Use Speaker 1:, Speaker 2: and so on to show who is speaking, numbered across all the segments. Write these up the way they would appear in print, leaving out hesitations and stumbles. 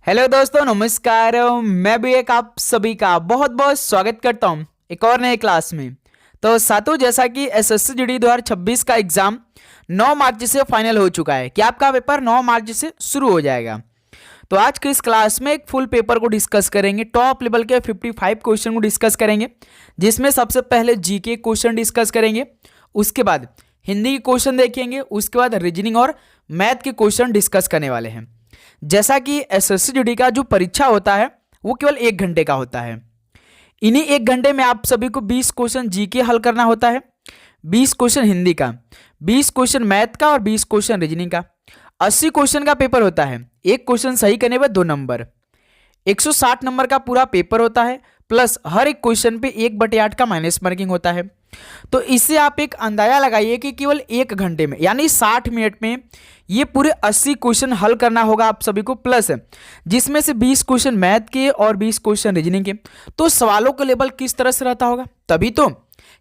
Speaker 1: Hello दोस्तों, नमस्कार। मैं भी एक आप सभी का बहुत बहुत स्वागत करता हूं एक और नए क्लास में। तो साथियों, जैसा कि एसएससी जीडी 2026 का एग्जाम 9 मार्च से फाइनल हो चुका है कि आपका पेपर 9 मार्च से शुरू हो जाएगा। तो आज की इस क्लास में एक फुल पेपर को डिस्कस करेंगे। टॉप लेवल के 55 क्वेश्चन को डिस्कस करेंगे, जिसमें सबसे पहले जीके क्वेश्चन डिस्कस करेंगे, उसके बाद हिंदी के क्वेश्चन देखेंगे, उसके बाद रीजनिंग और मैथ के क्वेश्चन डिस्कस करने वाले हैं। जैसा कि एसएससी जीडी का जो परीक्षा होता है वो केवल 1 घंटे का होता है। इन्हीं 1 घंटे में आप सभी को 20 क्वेश्चन जीके हल करना होता है, 20 क्वेश्चन हिंदी का, 20 क्वेश्चन मैथ का और 20 क्वेश्चन रीजनिंग का। 80 क्वेश्चन का पेपर होता है। एक क्वेश्चन सही करने पर 2 नंबर, 160 नंबर का पूरा पेपर होता है, प्लस हर एक क्वेश्चन पे 1/8 का माइनस मार्किंग होता है। तो इससे आप एक अंदाजा लगाइए कि केवल 1 घंटे में यानी 60 मिनट में ये पूरे 80 क्वेश्चन हल करना होगा आप सभी को, प्लस जिसमें से 20 क्वेश्चन मैथ के और 20 क्वेश्चन रीजनिंग के। तो सवालों का लेवल किस तरह से रहता होगा, तभी तो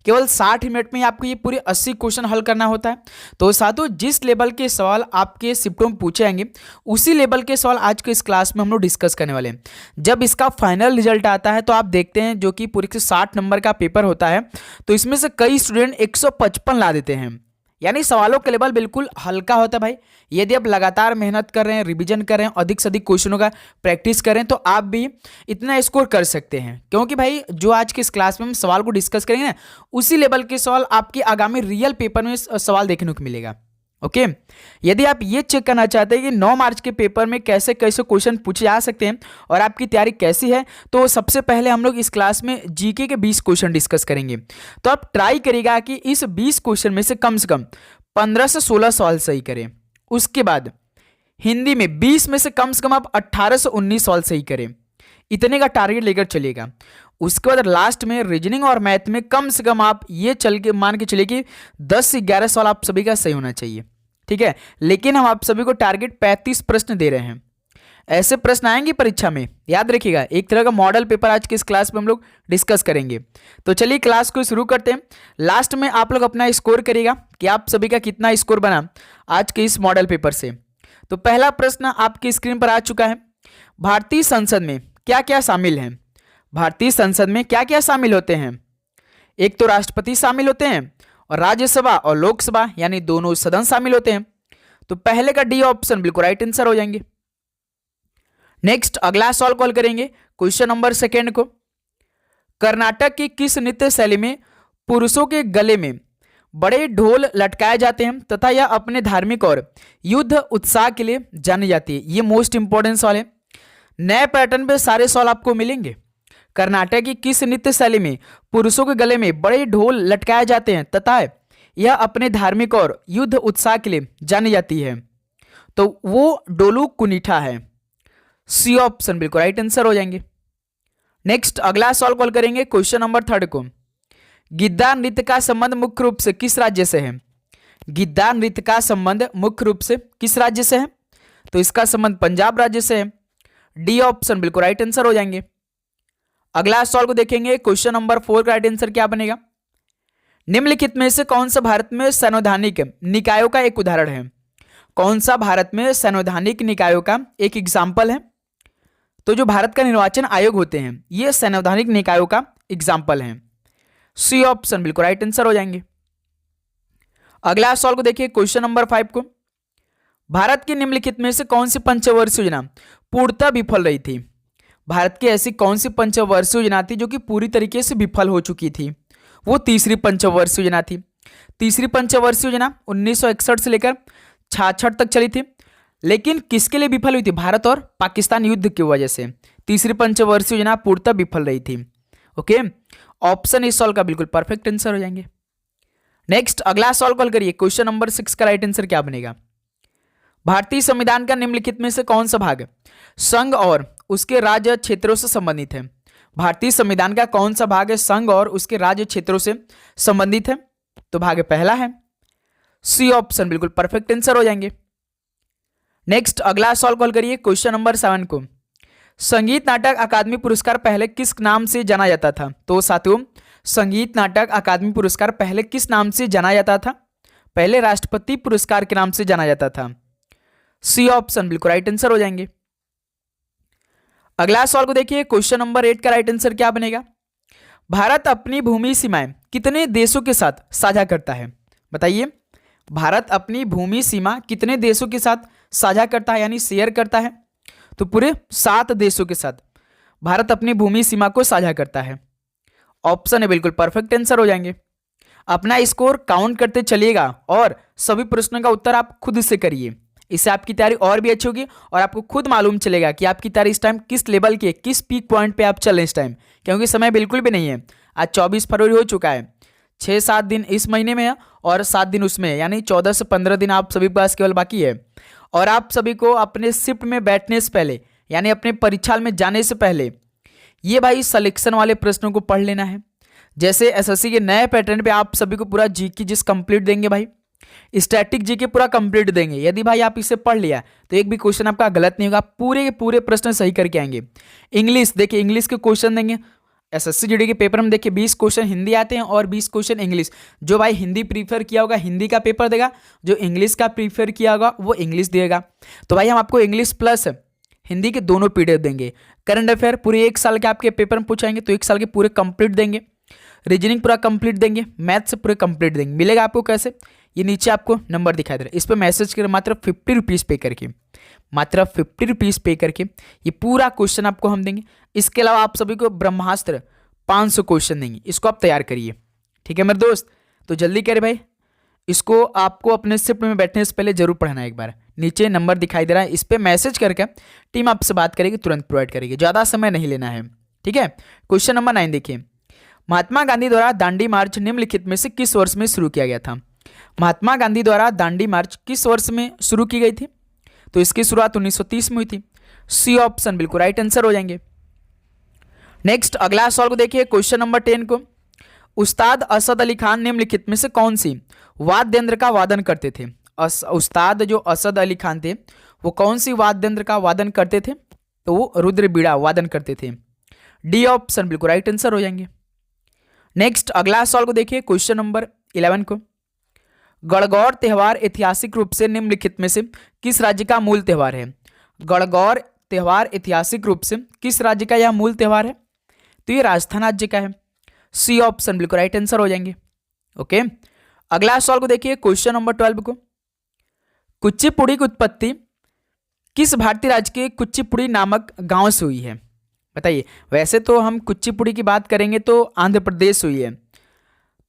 Speaker 1: केवल 60 मिनट में आपको ये पूरे 80 क्वेश्चन हल करना होता है। तो साथियों, जिस लेवल के सवाल आपके शिफ्टों में पूछे जाएंगे उसी लेवल के सवाल आज के इस क्लास में हम लोग डिस्कस करने वाले हैं। जब इसका फाइनल रिजल्ट आता है तो आप देखते हैं, जो कि पूरे 60 नंबर का पेपर होता है, तो इसमें से कई स्टूडेंट 155 ला देते हैं। यानी सवालों का लेवल बिल्कुल हल्का होता है भाई। यदि आप लगातार मेहनत कर रहे हैं, रिवीजन कर रहे हैं, अधिक से अधिक क्वेश्चनों का प्रैक्टिस करें, तो आप भी इतना स्कोर कर सकते हैं। क्योंकि भाई जो आज के इस क्लास में हम सवाल को डिस्कस करेंगे ना, उसी लेवल के सवाल आपके आगामी रियल पेपर में सवाल देखने को मिलेगा। ओके, यदि आप ये चेक करना चाहते हैं कि 9 मार्च के पेपर में कैसे कैसे क्वेश्चन पूछे जा सकते हैं और आपकी तैयारी कैसी है, तो सबसे पहले हम लोग इस क्लास में जीके के 20 क्वेश्चन डिस्कस करेंगे। तो आप ट्राई करिएगा कि इस 20 क्वेश्चन में से कम 15 से 16 सवाल सही करें। उसके बाद हिंदी में 20 में से कम आप 18 से 19 सवाल सही करें। इतने का टारगेट लेकर चलिएगा। उसके बाद लास्ट में रीजनिंग और मैथ में कम से कम आप ये चल के मान के चलिए कि 10 से 11 सवाल आप सभी का सही होना चाहिए, ठीक है। लेकिन हम आप सभी को टारगेट 35 प्रश्न दे रहे हैं। ऐसे प्रश्न आएंगे परीक्षा में, याद रखिएगा। एक तरह का मॉडल पेपर आज की इस क्लास में हम लोग डिस्कस करेंगे। तो चलिए क्लास को शुरू करते हैं। लास्ट में आप लोग अपना स्कोर करिएगा कि आप सभी का कितना स्कोर बना आज के इस मॉडल पेपर से। तो पहला प्रश्न आपकी स्क्रीन पर आ चुका है। भारतीय संसद में क्या क्या शामिल है? भारतीय संसद में क्या क्या शामिल होते हैं? एक तो राष्ट्रपति शामिल होते हैं और राज्यसभा और लोकसभा यानी दोनों सदन शामिल होते हैं। तो पहले का डी ऑप्शन बिल्कुल राइट आंसर हो जाएंगे। नेक्स्ट अगला सवाल कॉल करेंगे क्वेश्चन नंबर 2 को। कर्नाटक की किस नृत्य शैली में पुरुषों के गले में बड़े ढोल लटकाए जाते हैं तथा यह अपने धार्मिक और युद्ध उत्साह के लिए जानी जाती है? ये मोस्ट इंपॉर्टेंट सवाल है। नए पैटर्न पे सारे सवाल आपको मिलेंगे। कर्नाटक की किस नृत्य शैली में पुरुषों के गले में बड़े ढोल लटकाए जाते हैं तथा यह अपने धार्मिक और युद्ध उत्साह के लिए जानी जाती है? तो वो डोलू कुनीठा है। सी ऑप्शन बिल्कुल राइट आंसर हो जाएंगे। नेक्स्ट अगला सवाल कॉल करेंगे क्वेश्चन नंबर 3 को। गिद्दा नृत्य का संबंध मुख्य रूप से किस राज्य से है? गिद्दा नृत्य का संबंध मुख्य रूप से किस राज्य से है? तो इसका संबंध पंजाब राज्य से है। डी ऑप्शन बिल्कुल राइट आंसर हो जाएंगे। अगला सवाल को देखेंगे क्वेश्चन नंबर 4 का राइट आंसर क्या बनेगा? निम्नलिखित में से कौन सा भारत में संवैधानिक निकायों का एक उदाहरण है? कौन सा भारत में संवैधानिक निकायों का एक एग्जाम्पल है? तो जो भारत का निर्वाचन आयोग होते हैं ये संवैधानिक निकायों का एग्जाम्पल है। सी ऑप्शन बिल्कुल राइट आंसर हो जाएंगे। अगला सवाल को देखिए क्वेश्चन नंबर 5 को। भारत की निम्नलिखित में से कौन सी पंचवर्षीय योजना पूर्णतः विफल रही थी? भारत की ऐसी कौन सी पंचवर्षीय योजना थी जो कि पूरी तरीके से विफल हो चुकी थी? वो तीसरी पंचवर्षीय योजना थी। तीसरी पंचवर्षीय योजना 1961 से लेकर 66 तक चली थी, लेकिन किसके लिए विफल हुई थी? भारत और पाकिस्तान युद्ध की वजह से तीसरी पंचवर्षीय योजना पूर्णतः विफल रही थी। ओके, ऑप्शन इस सवाल का बिल्कुल परफेक्ट आंसर हो जाएंगे। नेक्स्ट अगला सवाल कॉल करिए क्वेश्चन नंबर 6 का राइट आंसर क्या बनेगा? भारतीय संविधान का निम्नलिखित में से कौन सा भाग संघ और उसके राज्य क्षेत्रों से संबंधित है? भारतीय संविधान का कौन सा भाग संघ और उसके राज्य क्षेत्रों से संबंधित है? तो भाग पहला है। सी ऑप्शन बिल्कुल परफेक्ट आंसर हो जाएंगे। नेक्स्ट अगला सवाल कॉल करिए क्वेश्चन नंबर 7 को। संगीत नाटक अकादमी पुरस्कार पहले किस नाम से जाना जाता था? तो साथियों, संगीत नाटक अकादमी पुरस्कार पहले किस नाम से जाना जाता था? पहले राष्ट्रपति पुरस्कार के नाम से जाना जाता था। सी ऑप्शन बिल्कुल राइट आंसर हो जाएंगे। अगला सवाल को देखिए, क्वेश्चन नंबर 8 का राइट आंसर क्या बनेगा? भारत अपनी भूमि सीमाएं कितने देशों के साथ साझा करता है? बताइए, भारत अपनी भूमि सीमा कितने देशों के साथ साझा करता है, यानी शेयर करता है? तो पूरे 7 देशों के साथ भारत अपनी भूमि सीमा को साझा करता है। ऑप्शन है बिल्कुल परफेक्ट आंसर हो जाएंगे। अपना स्कोर काउंट करते चलिएगा और सभी प्रश्नों का उत्तर आप खुद से करिए, इससे आपकी तैयारी और भी अच्छी होगी और आपको खुद मालूम चलेगा कि आपकी तैयारी इस टाइम किस लेवल के, किस पीक पॉइंट पे आप चल रहे हैं इस टाइम, क्योंकि समय बिल्कुल भी नहीं है। आज 24 फरवरी हो चुका है, 6-7 दिन इस महीने में है और 7 दिन उसमें है, यानी 14 से 15 दिन आप सभी के पास केवल बाकी है। और आप सभी को अपने शिफ्ट में बैठने से पहले, यानी अपने परीक्षा में जाने से पहले, ये भाई सिलेक्शन वाले प्रश्नों को पढ़ लेना है। जैसे एसएससी के नए पैटर्न पे आप सभी को पूरा जीके जिस कंप्लीट देंगे भाई, स्टैटिक जीके पूरा कंप्लीट देंगे। यदि भाई आप इसे पढ़ लिया तो एक भी क्वेश्चन आपका गलत नहीं होगा, पूरे के पूरे प्रश्न सही करके आएंगे। इंग्लिश देखिए, इंग्लिश के क्वेश्चन देंगे एसएससी जीडी के पेपर में, देखिए 20 क्वेश्चन हिंदी आते हैं और 20 क्वेश्चन इंग्लिश। जो भाई हिंदी प्रीफर किया होगा हिंदी का पेपर देगा, जो इंग्लिश का प्रीफर किया होगा वो इंग्लिश देगा। तो भाई हम आपको इंग्लिश प्लस हिंदी के दोनों पीडीएफ देंगे। करंट अफेयर पूरे 1 साल के आपके पेपर में पूछाएंगे तो 1 साल के पूरे कंप्लीट देंगे। रीजनिंग पूरा कंप्लीट देंगे, मैथ से पूरे कंप्लीट देंगे। मिलेगा आपको कैसे? ये नीचे आपको नंबर दिखाई दे रहा है, इस पर मैसेज करें मात्र 50 रुपीज़ पे करके, मात्र 50 रुपीज़ पे करके ये पूरा क्वेश्चन आपको हम देंगे। इसके अलावा आप सभी को ब्रह्मास्त्र 500 क्वेश्चन देंगे, इसको आप तैयार करिए। ठीक है मेरे दोस्त, तो जल्दी करें भाई, इसको आपको अपने शिफ्ट में बैठने से पहले जरूर पढ़ना है। एक बार नीचे नंबर दिखाई दे रहा है, इस पर मैसेज करके टीम आपसे बात करेगी, तुरंत प्रोवाइड करेगी, ज़्यादा समय नहीं लेना है। ठीक है, क्वेश्चन नंबर 9 देखिए, महात्मा गांधी द्वारा दांडी मार्च निम्नलिखित में से किस वर्ष में शुरू किया गया था? महात्मा गांधी द्वारा दांडी मार्च किस वर्ष में शुरू की गई थी? तो इसकी शुरुआत 1930 में हुई थी। सी ऑप्शन बिल्कुल राइट आंसर हो जाएंगे। नेक्स्ट अगला सवाल को देखिए, क्वेश्चन नंबर 10 को, उस्ताद असद अली खान निम्नलिखित में से कौन सी वाद्य यंत्र का वादन करते थे? उस्ताद जो असद अली खान थे वो कौन सी वाद्य यंत्र का वादन करते थे? तो वो रुद्र बीड़ा वादन करते थे। डी ऑप्शन बिल्कुल राइट आंसर हो जाएंगे। नेक्स्ट अगला सवाल को देखिए, क्वेश्चन नंबर 11 को, गणगौर त्योहार ऐतिहासिक रूप से निम्नलिखित में से किस राज्य का मूल त्योहार है? गणगौर त्योहार ऐतिहासिक रूप से किस राज्य का यह मूल त्योहार है? तो ये राजस्थान राज्य का है। सी ऑप्शन बिल्कुल राइट आंसर हो जाएंगे। ओके, अगला सवाल को देखिए, क्वेश्चन नंबर 12 को, कुचिपुड़ी की उत्पत्ति किस भारतीय राज्य के कुचिपुड़ी नामक गांव से हुई है? बताइए, वैसे तो हम कुचिपुड़ी की बात करेंगे तो आंध्र प्रदेश हुई है,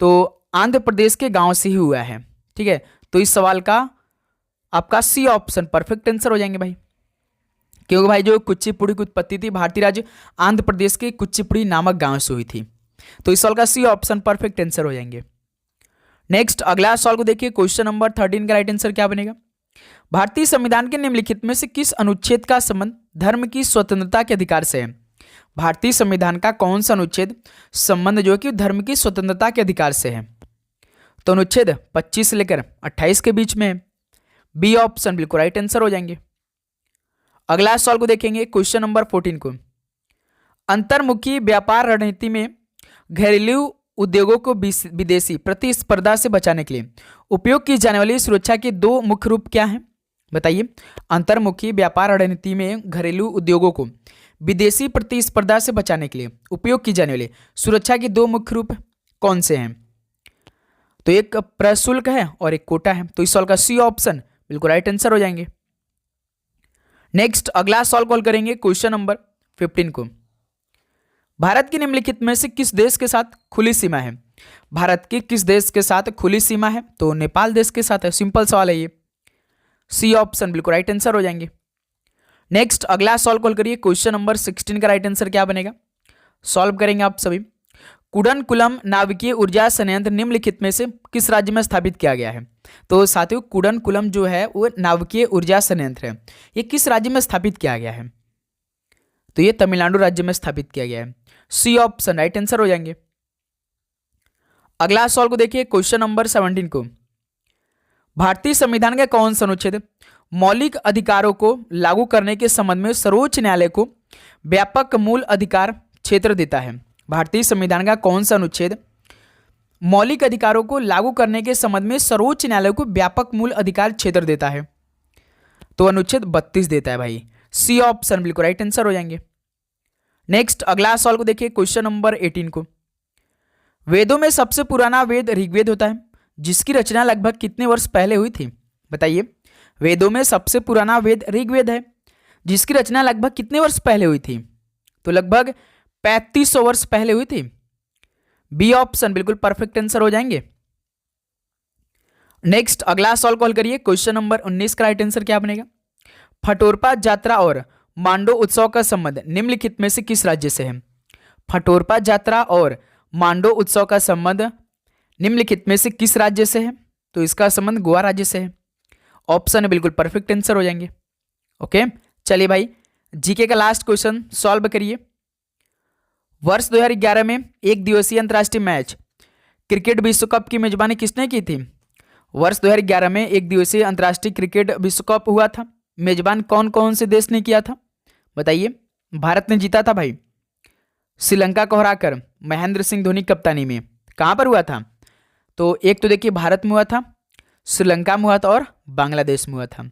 Speaker 1: तो आंध्र प्रदेश के गांव से ही हुआ है। ठीक है, तो इस सवाल का आपका सी ऑप्शन परफेक्ट आंसर हो जाएंगे भाई, क्योंकि भाई जो कुचिपुड़ी की उत्पत्ति थी भारतीय राज्य आंध्र प्रदेश के कुचिपुड़ी नामक गांव से हुई थी। तो इस सवाल का सी ऑप्शन परफेक्ट आंसर हो जाएंगे। नेक्स्ट अगला सवाल को देखिए, क्वेश्चन नंबर 13 का राइट आंसर क्या बनेगा? भारतीय संविधान के निम्नलिखित में से किस अनुच्छेद का संबंध धर्म की स्वतंत्रता के अधिकार से है? भारतीय संविधान का कौन सा अनुच्छेद संबंध जो कि धर्म की स्वतंत्रता के अधिकार से है? तो अनुच्छेद 25 से लेकर 28 के बीच में है। बी ऑप्शन बिल्कुल राइट आंसर हो जाएंगे। अगला सवाल को देखेंगे, क्वेश्चन नंबर 14 को, अंतर्मुखी व्यापार रणनीति में घरेलू उद्योगों को विदेशी प्रतिस्पर्धा से बचाने के लिए उपयोग की जाने वाली सुरक्षा के 2 मुख्य रूप क्या हैं? बताइए, अंतर्मुखी व्यापार रणनीति में घरेलू उद्योगों को विदेशी प्रतिस्पर्धा से बचाने के लिए उपयोग की जाने वाली सुरक्षा के 2 मुख्य रूप कौन से हैं? तो एक प्रशुल्क है और एक कोटा है। तो इस सवाल का सी ऑप्शन बिल्कुल राइट आंसर हो जाएंगे। नेक्स्ट अगला सवाल कॉल करेंगे, क्वेश्चन नंबर 15 को, भारत की निम्नलिखित में से किस देश के साथ खुली सीमा है? भारत की किस देश के साथ खुली सीमा है? तो नेपाल देश के साथ है। सिंपल सवाल है ये, सी ऑप्शन बिल्कुल राइट आंसर हो जाएंगे। नेक्स्ट अगला सॉल्व कॉल करिए, क्वेश्चन नंबर 16 का राइट आंसर क्या बनेगा? सॉल्व करेंगे आप सभी। कुडनकुलम नाविकीय ऊर्जा संयंत्र निम्नलिखित में से किस राज्य में स्थापित किया गया है? तो साथियों, कुडनकुलम जो है वो नाविकीय ऊर्जा संयंत्र है, ये किस राज्य में स्थापित किया गया है? तो ये तमिलनाडु राज्य में स्थापित किया गया है। सी ऑप्शन राइट आंसर हो जाएंगे। अगला सवाल को देखिए, क्वेश्चन नंबर 17 को, भारतीय संविधान का कौन सा अनुच्छेद मौलिक अधिकारों को लागू करने के संबंध में सर्वोच्च न्यायालय को व्यापक मूल अधिकार क्षेत्र देता है? भारतीय संविधान का कौन सा अनुच्छेद मौलिक अधिकारों को लागू करने के संबंध में सर्वोच्च न्यायालय को व्यापक मूल अधिकार क्षेत्र देता है? तो अनुच्छेद 32 देता है भाई। सी ऑप्शन बिल्कुल राइट आंसर हो जाएंगे। नेक्स्ट अगला सवाल को देखिए, क्वेश्चन नंबर 18 को। वेदों में सबसे पुराना वेद ऋग्वेद होता है, जिसकी रचना लगभग कितने वर्ष पहले हुई थी? बताइए। वेदों में सबसे पुराना वेद ऋग्वेद है, जिसकी रचना लगभग कितने वर्ष पहले हुई थी? तो लगभग 3500 वर्ष पहले हुई थी। बी ऑप्शन बिल्कुल परफेक्ट आंसर हो जाएंगे। नेक्स्ट अगला सवाल कॉल करिए, क्वेश्चन नंबर 19 का राइट आंसर क्या बनेगा? फटोरपा यात्रा और मांडो उत्सव का संबंध निम्नलिखित में से किस राज्य से है? फटोरपा यात्रा और मांडो उत्सव का संबंध निम्नलिखित में से किस राज्य से है? तो इसका संबंध गोवा राज्य से है। ऑप्शन बिल्कुल परफेक्ट आंसर हो जाएंगे। ओके, चलिए भाई जीके का लास्ट क्वेश्चन सॉल्व करिए। वर्ष 2011 में एक दिवसीय अंतर्राष्ट्रीय मैच क्रिकेट विश्व कप की मेजबानी किसने की थी? वर्ष 2011 में एक दिवसीय अंतर्राष्ट्रीय क्रिकेट विश्व कप हुआ था, मेजबान कौन कौन से देश ने किया था? बताइए। भारत ने जीता था भाई, श्रीलंका को हराकर महेंद्र सिंह धोनी कप्तानी में। कहां पर हुआ था? तो एक तो देखिए भारत में हुआ था, श्रीलंका में हुआ था और बांग्लादेश में हुआ था।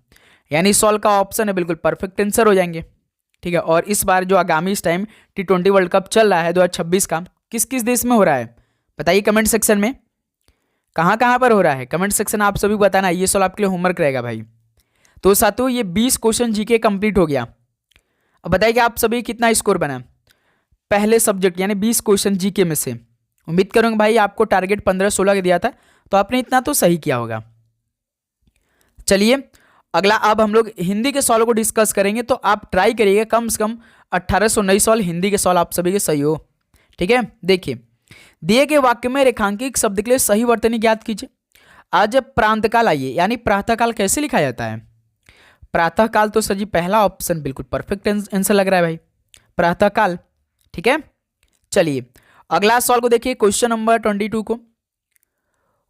Speaker 1: यानी सॉल्व का ऑप्शन है बिल्कुल परफेक्ट आंसर हो जाएंगे। ठीक है, और इस बार जो आगामी इस टाइम T20 वर्ल्ड कप चल रहा है 2026 का, किस किस देश में हो रहा है? बताइए कमेंट सेक्शन में कहाँ कहाँ पर हो रहा है। कमेंट सेक्शन आप सभी बताना, ये सवाल आपके लिए होमवर्क रहेगा भाई। तो साथियों ये 20 क्वेश्चन जीके कंप्लीट हो गया। अब बताइए कि आप सभी कितना स्कोर बना पहले सब्जेक्ट यानी 20 क्वेश्चन जीके में से। उम्मीद करूंगा भाई आपको टारगेट 15-16 का दिया था, तो आपने इतना तो सही किया होगा। चलिए अगला अब हम लोग हिंदी के सवालों को डिस्कस करेंगे, तो आप ट्राई करिएगा कम से कम 1819 सवाल हिंदी के सवाल आप सभी के सही हो। ठीक है, देखिए दिए गए वाक्य में रेखांकित शब्द के लिए सही वर्तनी ज्ञात कीजिए। आज प्रातःकाल आइए, यानी प्रातःकाल कैसे लिखा जाता है? प्रातःकाल तो सर जी पहला ऑप्शन बिल्कुल परफेक्ट आंसर लग रहा है भाई, प्रातःकाल। ठीक है, चलिए अगला सवाल को देखिए, क्वेश्चन नंबर 22 को।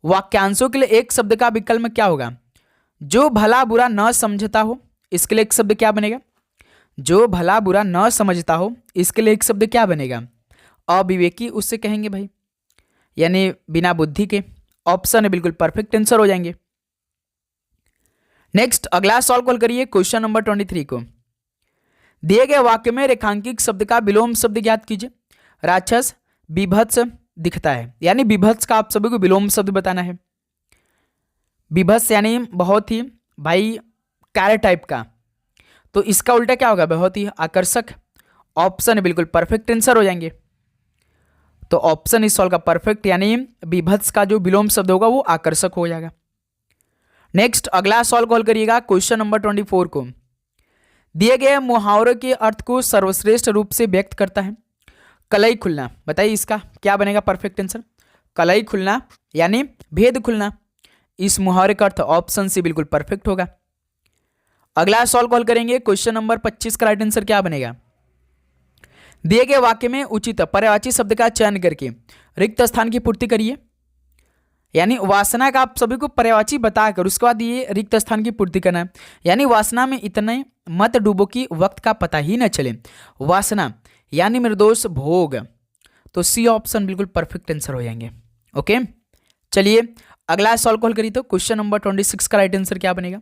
Speaker 1: वाक्यांशों के लिए एक शब्द का विकल्प क्या होगा? जो भला बुरा न समझता हो, इसके लिए एक शब्द क्या बनेगा? जो भला बुरा न समझता हो, इसके लिए एक शब्द क्या बनेगा? अविवेकी उससे कहेंगे भाई, यानी बिना बुद्धि के। ऑप्शन है बिल्कुल परफेक्ट आंसर हो जाएंगे। नेक्स्ट अगला सवाल कॉल करिए, क्वेश्चन नंबर 23 को। दिए गए वाक्य में रेखांकित शब्द का विलोम शब्द ज्ञात कीजिए। राक्षस बीभत्स दिखता है, यानी बीभत्स का आप सभी को विलोम शब्द बताना है। बीभत्स यानी बहुत ही भाई काले टाइप का, तो इसका उल्टा क्या होगा? बहुत ही आकर्षक। ऑप्शन है बिल्कुल परफेक्ट आंसर हो जाएंगे। तो ऑप्शन इस सवाल का परफेक्ट, यानी बीभत्स का जो विलोम शब्द होगा वो आकर्षक हो जाएगा। नेक्स्ट अगला सवाल कॉल करिएगा, क्वेश्चन नंबर 24 को। दिए गए मुहावरे के अर्थ को सर्वश्रेष्ठ रूप से व्यक्त करता है। कलई खुलना, बताइए इसका क्या बनेगा परफेक्ट आंसर? कलई खुलना यानी भेद खुलना, इस मुहावरे का अर्थ ऑप्शन से बिल्कुल परफेक्ट होगा। अगला सवाल कॉल करेंगे, क्वेश्चन नंबर 25 का राइट आंसर क्या बनेगा? दिए गए वाक्य में उचित पर्यायवाची शब्द का चयन करके रिक्त स्थान की पूर्ति करिए। यानी वासना का आप सभी को पर्यायवाची बताकर उसके बाद ये रिक्त स्थान की पूर्ति करना है। यानी वासना में इतने मत डूबो कि वक्त का पता ही न चले। वासना यानी निर्दोष भोग, तो सी ऑप्शन बिल्कुल परफेक्ट आंसर हो जाएंगे। ओके, चलिए अगला सवाल कॉल करिए, तो क्वेश्चन नंबर 26 का राइट आंसर क्या बनेगा?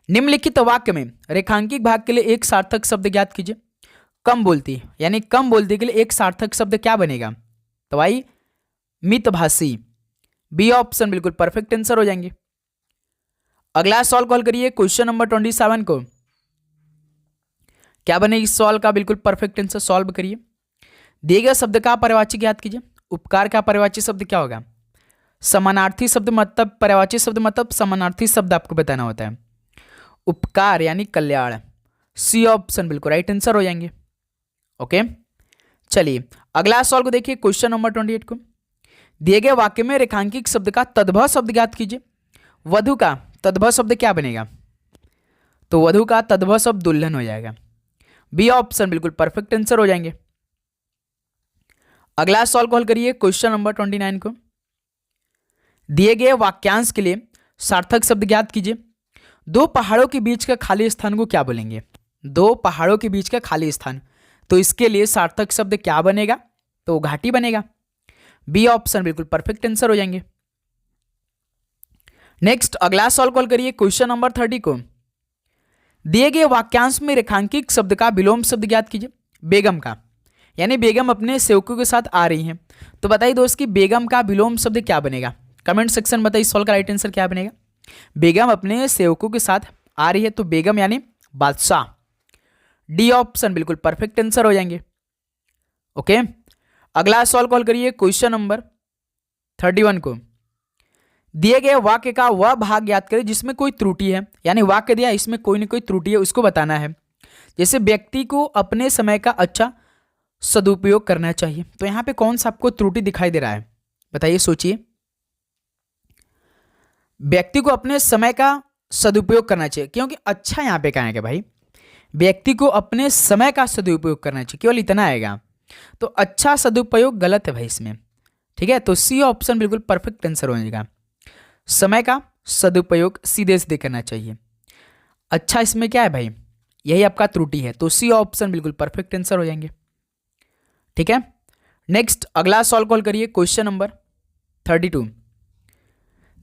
Speaker 1: निम्नलिखित वाक्य में रेखांकित भाग के लिए एक सार्थक शब्द ज्ञात कीजिए। कम बोलती, यानी कम बोलती के लिए एक सार्थक शब्द क्या बनेगा? तो भाई मितभाषी, बी ऑप्शन बिल्कुल परफेक्ट आंसर हो जाएंगे। अगला सवाल कॉल करिए, क्वेश्चन नंबर 27 को। क्या बने इस सवाल का बिल्कुल परफेक्ट आंसर सॉल्व करिए। दिए गए शब्द का पर्यायवाची ज्ञात कीजिए। उपकार का पर्यायवाची शब्द क्या होगा? समानार्थी शब्द मतलब पर्यायवाची शब्द मतलब समानार्थी शब्द आपको बताना होता है। उपकार यानी कल्याण, सी ऑप्शन बिल्कुल राइट आंसर हो जाएंगे। ओके, चलिए अगला सवाल को देखिए, क्वेश्चन नंबर 28 को। दिए गए वाक्य में रेखांकित शब्द का तद्भव शब्द ज्ञात कीजिए। वधु का तद्भव शब्द क्या बनेगा? तो वधु का तद्भव शब्द दुल्हन हो जाएगा। बी ऑप्शन बिल्कुल परफेक्ट आंसर हो जाएंगे। अगला सवाल कॉल करिए, क्वेश्चन नंबर 29 को। दिए गए वाक्यांश के लिए सार्थक शब्द ज्ञात कीजिए। दो पहाड़ों के बीच का खाली स्थान को क्या बोलेंगे? दो पहाड़ों के बीच का खाली स्थान, तो इसके लिए सार्थक शब्द क्या बनेगा? तो घाटी बनेगा। बी ऑप्शन बिल्कुल परफेक्ट आंसर हो जाएंगे। नेक्स्ट अगला सवाल कॉल करिए, क्वेश्चन नंबर 30 को। दिए गए वाक्यांश में रेखांकित शब्द का विलोम शब्द ज्ञात कीजिए। बेगम का, यानी बेगम अपने सेवकों के साथ आ रही हैं। तो बताइए दोस्त कि बेगम का विलोम शब्द क्या बनेगा? कमेंट सेक्शन में बताइए सॉल्व का राइट आंसर क्या बनेगा। बेगम अपने सेवकों के साथ आ रही है तो बेगम यानी बादशाह। डी ऑप्शन बिल्कुल परफेक्ट आंसर हो जाएंगे। ओके, अगला सॉल्व कॉल करिए क्वेश्चन नंबर 31 को। दिए गए वाक्य का वह भाग याद करें जिसमें कोई त्रुटि है, यानी वाक्य दिया इसमें कोई ना कोई त्रुटि है उसको बताना है। जैसे व्यक्ति को अपने समय का अच्छा सदुपयोग करना चाहिए, तो यहां पे कौन सा आपको त्रुटि दिखाई दे रहा है? बताइए, सोचिए। व्यक्ति को अपने समय का सदुपयोग करना चाहिए, क्योंकि अच्छा यहां पे कहा है कि भाई व्यक्ति को अपने समय का सदुपयोग करना चाहिए, केवल इतना आएगा। तो अच्छा सदुपयोग गलत है भाई इसमें, ठीक है। तो सी ऑप्शन बिल्कुल परफेक्ट आंसर हो जाएगा। समय का सदुपयोग सीधे सीधे करना चाहिए। अच्छा इसमें क्या है भाई? यही आपका त्रुटि है, तो सी ऑप्शन बिल्कुल परफेक्ट आंसर हो जाएंगे, ठीक है। नेक्स्ट अगला सॉल्व कॉल करिए क्वेश्चन नंबर 32।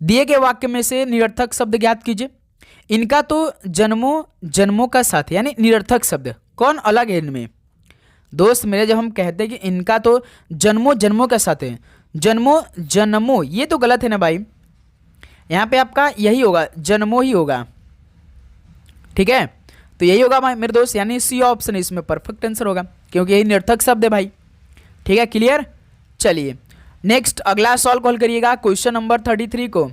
Speaker 1: दिए गए वाक्य में से निरर्थक शब्द ज्ञात कीजिए। इनका तो जन्मों जन्मों का साथ, यानी निरर्थक शब्द कौन अलग है इनमें? दोस्त मेरे, जब हम कहते हैं कि इनका तो जन्मों जन्मों का साथ है, जन्मों जन्मों ये तो गलत है ना भाई। यहाँ पे आपका यही होगा, जन्मों ही होगा, ठीक है। तो यही होगा भाई मेरे दोस्त, यानी सी ऑप्शन इसमें परफेक्ट आंसर होगा, क्योंकि यही निरर्थक शब्द है भाई, ठीक है। क्लियर? चलिए नेक्स्ट अगला सॉल्व कॉल करिएगा क्वेश्चन नंबर 33 को।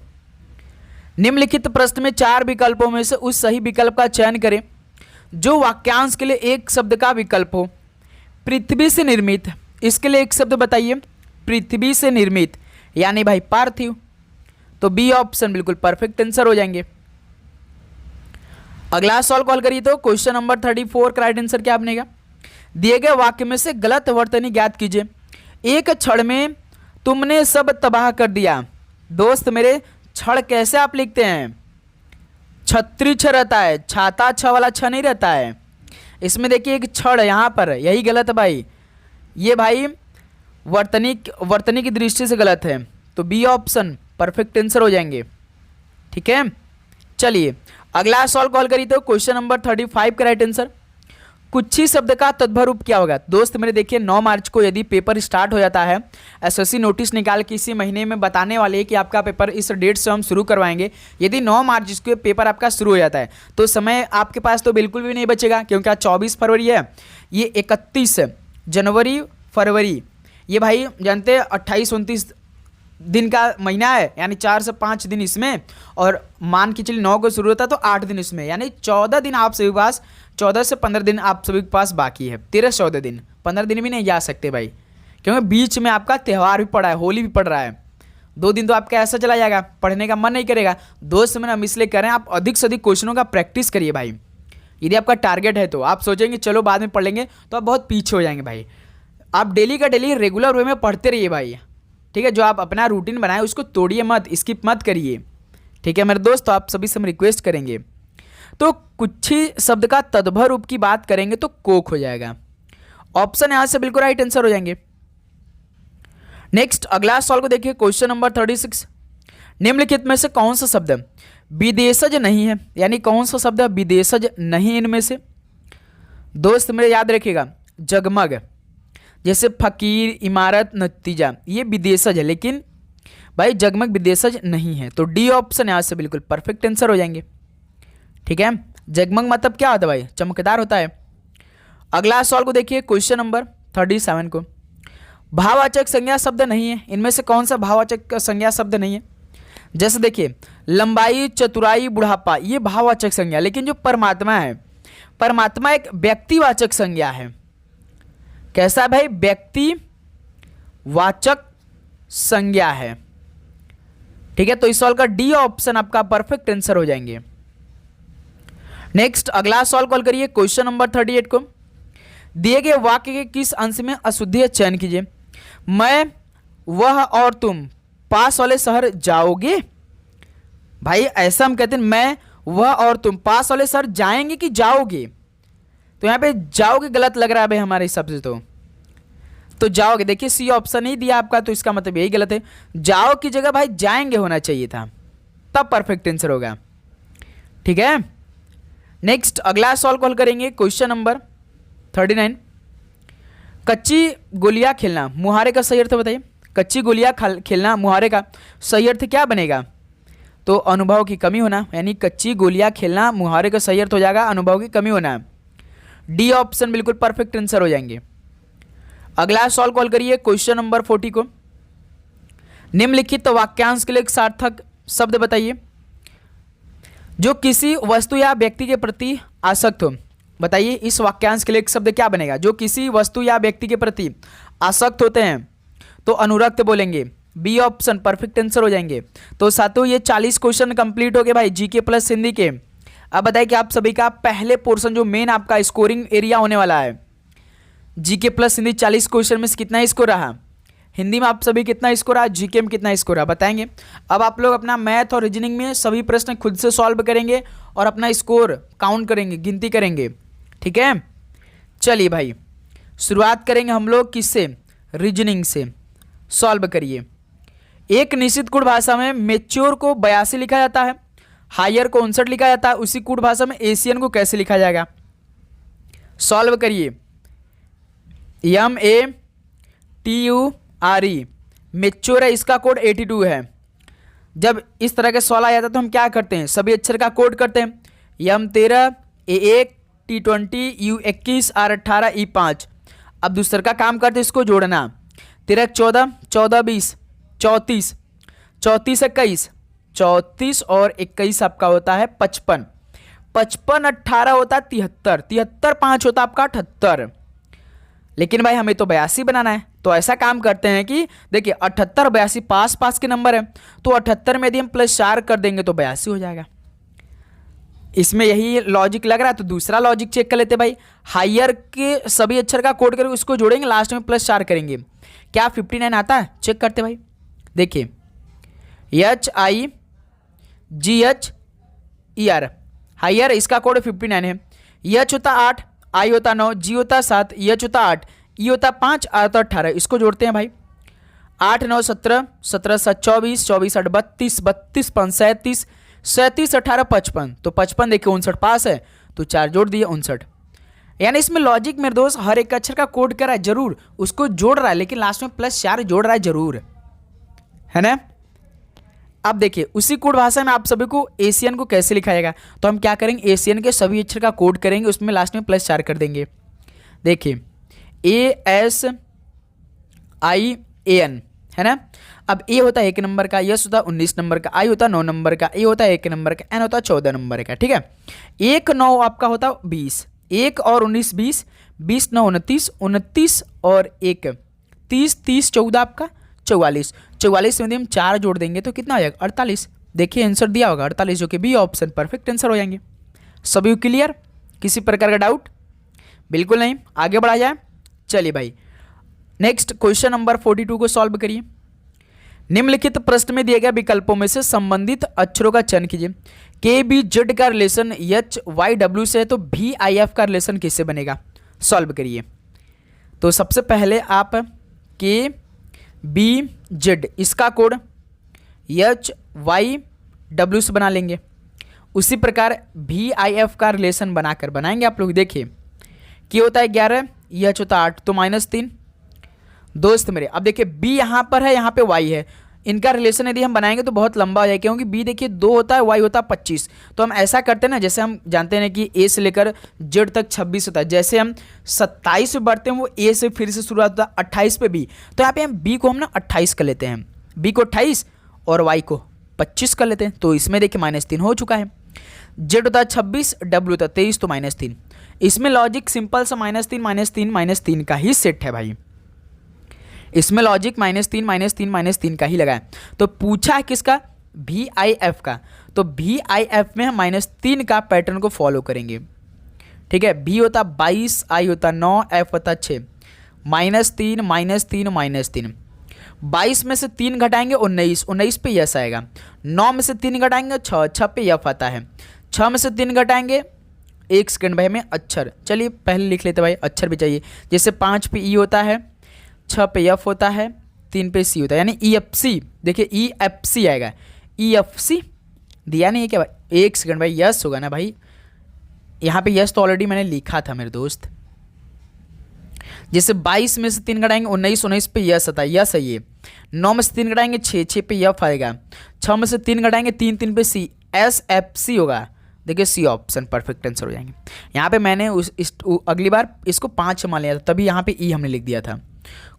Speaker 1: निम्नलिखित प्रश्न में 4 विकल्पों में से उस सही विकल्प का चयन करें जो वाक्यांश के लिए एक शब्द का विकल्प हो। पृथ्वी से निर्मित, इसके लिए एक शब्द बताइए। पृथ्वी से निर्मित यानी भाई पार्थिव, तो बी ऑप्शन बिल्कुल परफेक्ट आंसर हो जाएंगे। अगला सॉल्व कॉल करिए तो क्वेश्चन नंबर 34 का राइट आंसर क्या बनेगा? दिए गए वाक्य में से गलत वर्तनी ज्ञात कीजिए। एक क्षण में तुमने सब तबाह कर दिया। दोस्त मेरे, क्षण कैसे आप लिखते हैं? छत्री छ रहता है, छाता छ वाला छ नहीं रहता है। इसमें देखिए एक क्षण यहाँ पर, यही गलत है भाई। ये भाई वर्तनी की दृष्टि से गलत है, तो बी ऑप्शन परफेक्ट आंसर हो जाएंगे, ठीक है। चलिए अगला सॉल्व कॉल करिए तो क्वेश्चन नंबर 35 का राइट आंसर। कुछ ही शब्द का तद्भव रूप क्या होगा? दोस्त मेरे देखिए 9 मार्च को यदि पेपर स्टार्ट हो जाता है, एसएससी नोटिस निकाल के इसी महीने में बताने वाले हैं कि आपका पेपर इस डेट से हम शुरू करवाएंगे। यदि 9 मार्च इसके पेपर आपका शुरू हो जाता है तो समय आपके पास तो बिल्कुल भी नहीं बचेगा, क्योंकि आज 24 फरवरी है, ये 31 जनवरी फरवरी, ये भाई जानते हैं 28-29 दिन का महीना है, यानी 4 से 5 दिन इसमें, और मान के चलिए 9 को शुरू होता है तो 8 दिन इसमें, यानी 14 दिन आप सभी के पास, 14 से 15 दिन आप सभी के पास बाकी है। 13-14 दिन, 15 दिन भी नहीं जा सकते भाई, क्योंकि बीच में आपका त्यौहार भी पड़ा है, होली भी पड़ रहा है। 2 दिन तो आपका ऐसा चला जाएगा, पढ़ने का मन नहीं करेगा। दोस्त मैंने हम इसलिए करें, आप अधिक से अधिक क्वेश्चनों का प्रैक्टिस करिए भाई। यदि आपका टारगेट है तो आप सोचेंगे चलो बाद में पढ़ लेंगे, तो आप बहुत पीछे हो जाएंगे भाई। आप डेली का डेली रेगुलर वे में पढ़ते रहिए भाई, ठीक है। जो आप अपना रूटीन बनाए उसको तोड़िए मत, स्किप मत करिए, ठीक है मेरे दोस्त। तो आप सभी से हम रिक्वेस्ट करेंगे। तो कुछ ही शब्द का तद्भव रूप की बात करेंगे तो कोक हो जाएगा, ऑप्शन यहां से बिल्कुल राइट आंसर हो जाएंगे। नेक्स्ट अगला सवाल को देखिए क्वेश्चन नंबर 36। निम्नलिखित में से कौन सा शब्द विदेशज नहीं है, यानी कौन सा शब्द विदेशज नहीं इनमें से? दोस्त मेरे याद रखिएगा, जगमग, जैसे फकीर, इमारत, नतीजा, ये विदेशज है, लेकिन भाई जगमग विदेशज नहीं है, तो डी ऑप्शन यहां से बिल्कुल परफेक्ट आंसर हो जाएंगे, ठीक है। जगमग मतलब क्या होता है भाई? चमकदार होता है। अगला सवाल को देखिए क्वेश्चन नंबर 37 को। भाववाचक संज्ञा शब्द नहीं है, इनमें से कौन सा भाववाचक संज्ञा शब्द नहीं है? जैसे देखिए लंबाई, चतुराई, बुढ़ापा, ये भाववाचक संज्ञा, लेकिन जो परमात्मा है, परमात्मा एक व्यक्तिवाचक संज्ञा है। कैसा है भाई? व्यक्तिवाचक संज्ञा है, ठीक है। तो इस सवाल का डी ऑप्शन आपका परफेक्ट आंसर हो जाएंगे। नेक्स्ट अगला सवाल कॉल करिए क्वेश्चन नंबर 38 को। दिए गए वाक्य के किस अंश में अशुद्धि चयन कीजिए? मैं, वह और तुम पास वाले शहर जाओगे। भाई ऐसा हम कहते हैं, मैं, वह और तुम पास वाले शहर जाएंगे कि जाओगे? तो यहां पे जाओगे गलत लग रहा है भाई हमारे हिसाब से। तो जाओगे, देखिए सी ऑप्शन ही दिया आपका, तो इसका मतलब यही गलत है। जाओ की जगह भाई जाएंगे होना चाहिए था, तब परफेक्ट आंसर होगा, ठीक है। नेक्स्ट अगला सवाल कॉल करेंगे क्वेश्चन नंबर 39। कच्ची गोलियां खेलना मुहारे का सही अर्थ बताइए। कच्ची गोलियां खेलना मुहारे का सही अर्थ क्या बनेगा? तो अनुभव की कमी होना, यानी कच्ची गोलियां खेलना मुहारे का सही अर्थ हो जाएगा अनुभव की कमी होना। डी ऑप्शन बिल्कुल परफेक्ट आंसर हो जाएंगे। अगला सॉल्व कॉल करिए क्वेश्चन नंबर 40 को। निम्नलिखित वाक्यांश के लिए एक सार्थक शब्द बताइए। जो किसी वस्तु या व्यक्ति के प्रति आसक्त हो, बताइए इस वाक्यांश के लिए एक शब्द क्या बनेगा? जो किसी वस्तु या व्यक्ति के प्रति आसक्त होते हैं तो अनुरक्त बोलेंगे। बी ऑप्शन परफेक्ट आंसर हो जाएंगे। तो साथियों ये 40 क्वेश्चन कंप्लीट हो गए भाई जीके प्लस हिंदी के। अब बताइए कि आप सभी का पहले पोर्शन जो मेन आपका स्कोरिंग एरिया होने वाला है, जीके प्लस हिंदी 40 क्वेश्चन में से कितना स्कोर रहा, हिंदी में आप सभी कितना स्कोर रहा, जीके में कितना स्कोर रहा बताएंगे। अब आप लोग अपना मैथ और रीजनिंग में सभी प्रश्न खुद से सॉल्व करेंगे और अपना स्कोर काउंट करेंगे, गिनती करेंगे, ठीक है। चलिए भाई शुरुआत करेंगे हम लोग किससे? रीजनिंग से। सॉल्व करिए। एक निश्चित कूट भाषा में मेच्योर को 82 लिखा जाता है, हायर को 59 लिखा जाता है, उसी कूट भाषा में एशियन को कैसे लिखा जाएगा? सॉल्व करिए। MATURE मेच्योर है, इसका कोड 82 है। जब इस तरह के सवाल आ जाता है तो हम क्या करते हैं? सभी अक्षर का कोड करते हैं। M13 A1 T20 U21 R18 E5। अब दूसरे का काम करते हैं इसको जोड़ना। 13 14 14 20 34 34 21 34 और 21 आपका होता है 55 55 18 होता है 73 73 5 होता है आपका 78। लेकिन भाई हमें तो 82 बनाना है, तो ऐसा काम करते हैं कि देखिए 78 82 पास पास के नंबर है, तो 78 में यदि हम +4 कर देंगे तो 82 हो जाएगा। इसमें यही लॉजिक लग रहा है, तो दूसरा लॉजिक चेक कर लेते भाई। हायर के सभी अक्षर का कोड करके उसको जोड़ेंगे, लास्ट में +4 करेंगे। क्या 59 आता है? चेक करते भाई। देखिए HIGHER हायर, इसका कोड 59 है। H होता 8, I होता 9, G होता 7, H होता 8, E होता 5, R होता 18। इसको जोड़ते हैं भाई। 8 9 17 17 7 24 24 8 32 32 5 37 37 18 55। तो 55 देखिए 59 पास है, तो 4 जोड़ दिए 59। यानी इसमें लॉजिक मेरे दोस्त हर एक अक्षर का कोड कर रहा है जरूर, उसको जोड़ रहा है, लेकिन लास्ट में +4 जोड़ रहा है जरूर, है ना। अब देखिए उसी कोड भाषा में आप सभी को एशियन को कैसे लिखा जाएगा, तो हम क्या करेंगे? एशियन के सभी अक्षर का कोड करेंगे, उसमें लास्ट में +4 कर देंगे। देखिए ASIAN है ना। अब ए होता है 1 नंबर का, यस होता है 19 नंबर का, आई होता है 9 नंबर का, ए होता है 1 नंबर का, एन होता है 14 नंबर का, ठीक है। 1 9 आपका होता है 20, 1 और 19 20, 20 9 29, 29 और 1 30, 30 14 आपका 44, 44 में हम 4 जोड़ देंगे तो कितना हो जाएगा? 48। देखिए आंसर दिया होगा 48, जो कि बी ऑप्शन परफेक्ट आंसर हो जाएंगे। सभी क्लियर? किसी प्रकार का डाउट? बिल्कुल नहीं। आगे बढ़ा जाए। चलिए भाई नेक्स्ट क्वेश्चन नंबर 42 को सॉल्व करिए। निम्नलिखित प्रश्न में दिए गए विकल्पों में से संबंधित अक्षरों का चयन कीजिए। KBZ का रिलेशन HYW से है, तो VIF का रिलेशन किससे बनेगा? सॉल्व करिए। तो सबसे पहले आप KBZ इसका कोड HYW से बना लेंगे। उसी प्रकार VIF का रिलेशन बनाएंगे आप लोग। देखिए K होता है 11, H होता है 8, तो -3 दोस्त मेरे। अब देखिए B यहाँ पर है, यहाँ पे Y है, इनका रिलेशन यदि हम बनाएंगे तो बहुत लंबा हो जाएगा, क्योंकि B देखिए 2 होता है, Y होता है 25। तो हम ऐसा करते हैं ना, जैसे हम जानते हैं कि A से लेकर Z तक 26 होता है, जैसे हम 27 पे बढ़ते हैं वो A से फिर से शुरुआत होता है 28 पे B, तो यहाँ पे हम B को हम ना 28 कर लेते हैं, B को 28 और Y को 25 कर लेते हैं। तो इसमें देखिए -3 हो चुका है। Z होता है 26, W होता है 23, तो -3। इसमें लॉजिक सिंपल सा -3 -3 -3 का ही सेट है भाई। इसमें लॉजिक -3 -3 -3 का ही लगा है। तो पूछा है किसका? VIF का। तो VIF में हम -3 का पैटर्न को फॉलो करेंगे, ठीक है। B होता 22, I होता 9, F होता 6, -3 -3 -3। 22 में से 3 घटाएंगे 19, 19 पे यस आएगा। 9 में से 3 घटाएंगे 6, 6 पे यफ आता है। 6 में से 3 घटाएंगे, 1 सेकेंड भाई हमें अक्षर, चलिए पहले लिख लेते भाई, अक्षर भी चाहिए। जैसे 5 पे E होता है, 6 पे F होता है, 3 पे C होता है, यानी EFC। देखिए EFC आएगा, EFC दिया नहीं है क्या भाई? 1 सेकेंड भाई, यस होगा ना भाई, यहाँ पे यस तो ऑलरेडी मैंने लिखा था मेरे दोस्त। जैसे 22 में से 3 घटाएंगे 19, 19 पे यस आता है, यस है ये। 9 में से 3 घटाएंगे 6, 6 पे यफ आएगा। 6 में से 3 घटाएंगे 3, 3 पे सी, एस एफ सी होगा। देखिए सी ऑप्शन परफेक्ट आंसर हो जाएंगे। यहाँ पे मैंने अगली बार इसको 5 मान लिया था, तभी यहाँ पे ई हमने लिख दिया था।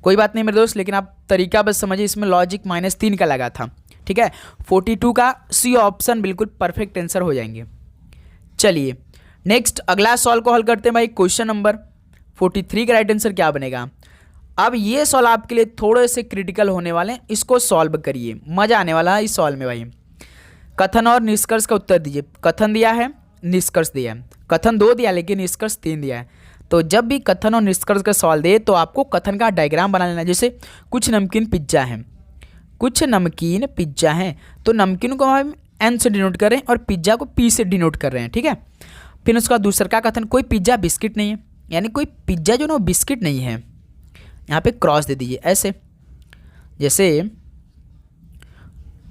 Speaker 1: कोई बात नहीं मेरे दोस्त, लेकिन आप तरीका बस समझिए, इसमें लॉजिक -3 का लगा था। ठीक है, 42 का सी ऑप्शन बिल्कुल परफेक्ट आंसर हो जाएंगे। चलिए नेक्स्ट अगला सवाल को हल करते हैं भाई। क्वेश्चन नंबर 43 का राइट आंसर क्या बनेगा। अब ये सवाल आपके लिए थोड़े से क्रिटिकल होने वाले हैं, इसको सॉल्व करिए, मजा आने वाला है इस सवाल में भाई। कथन और निष्कर्ष का उत्तर दीजिए। कथन दिया है, निष्कर्ष दिया है। कथन 2 दिया लेकिन निष्कर्ष 3 दिया है। तो जब भी कथन और निष्कर्ष का सवाल दे तो आपको कथन का डायग्राम बना लेना। जैसे कुछ नमकीन पिज्जा है, कुछ नमकीन पिज्जा है, तो नमकीन को हम एन से डिनोट कर रहे हैं और पिज्जा को पी से डिनोट कर रहे हैं। ठीक है, फिर उसका दूसरा का कथन, कोई पिज्जा बिस्किट नहीं है, यानी कोई पिज्जा जो ना बिस्किट नहीं है। यहाँ पे क्रॉस दे दीजिए ऐसे, जैसे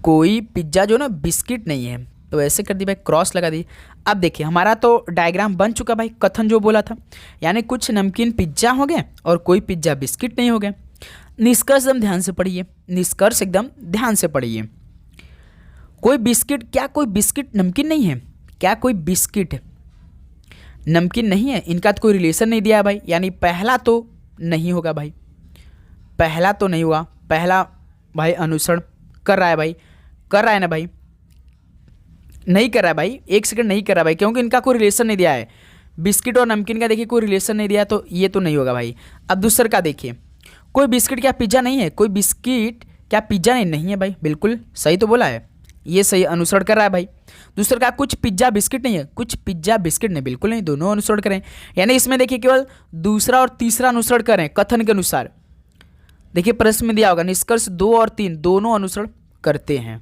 Speaker 1: कोई पिज्जा जो ना बिस्किट नहीं है, तो ऐसे कर दी भाई, क्रॉस लगा दी। अब देखिए हमारा तो डायग्राम बन चुका भाई, कथन जो बोला था, यानी कुछ नमकीन पिज्जा हो गए और कोई पिज्जा बिस्किट नहीं हो गए। निष्कर्ष एकदम ध्यान से पढ़िए, निष्कर्ष एकदम ध्यान से पढ़िए। कोई बिस्किट, क्या कोई बिस्किट नमकीन नहीं है? क्या कोई बिस्किट नमकीन नहीं है? इनका तो कोई रिलेशन नहीं दिया है भाई, यानी पहला तो नहीं होगा भाई, पहला तो नहीं हुआ। पहला भाई अनुसरण कर रहा है भाई, कर रहा है ना भाई, नहीं कर रहा है भाई, 1 सेकंड नहीं कर रहा है भाई, क्योंकि इनका कोई रिलेशन नहीं दिया है। बिस्किट और नमकीन का देखिए कोई रिलेशन नहीं दिया, तो ये तो नहीं होगा भाई। अब दूसरे का देखिए, कोई बिस्किट क्या पिज्जा नहीं है? कोई बिस्किट क्या पिज्जा नहीं है भाई, बिल्कुल सही तो बोला है, ये सही अनुसरण कर रहा है भाई। दूसरे का कुछ पिज्जा बिस्किट नहीं है, कुछ पिज्जा बिस्किट नहीं, बिल्कुल नहीं, दोनों अनुसरण करें। यानी इसमें देखिए केवल दूसरा और तीसरा अनुसरण करें कथन के अनुसार। देखिए प्रश्न में दिया होगा निष्कर्ष 2 और 3 दोनों अनुसरण करते हैं।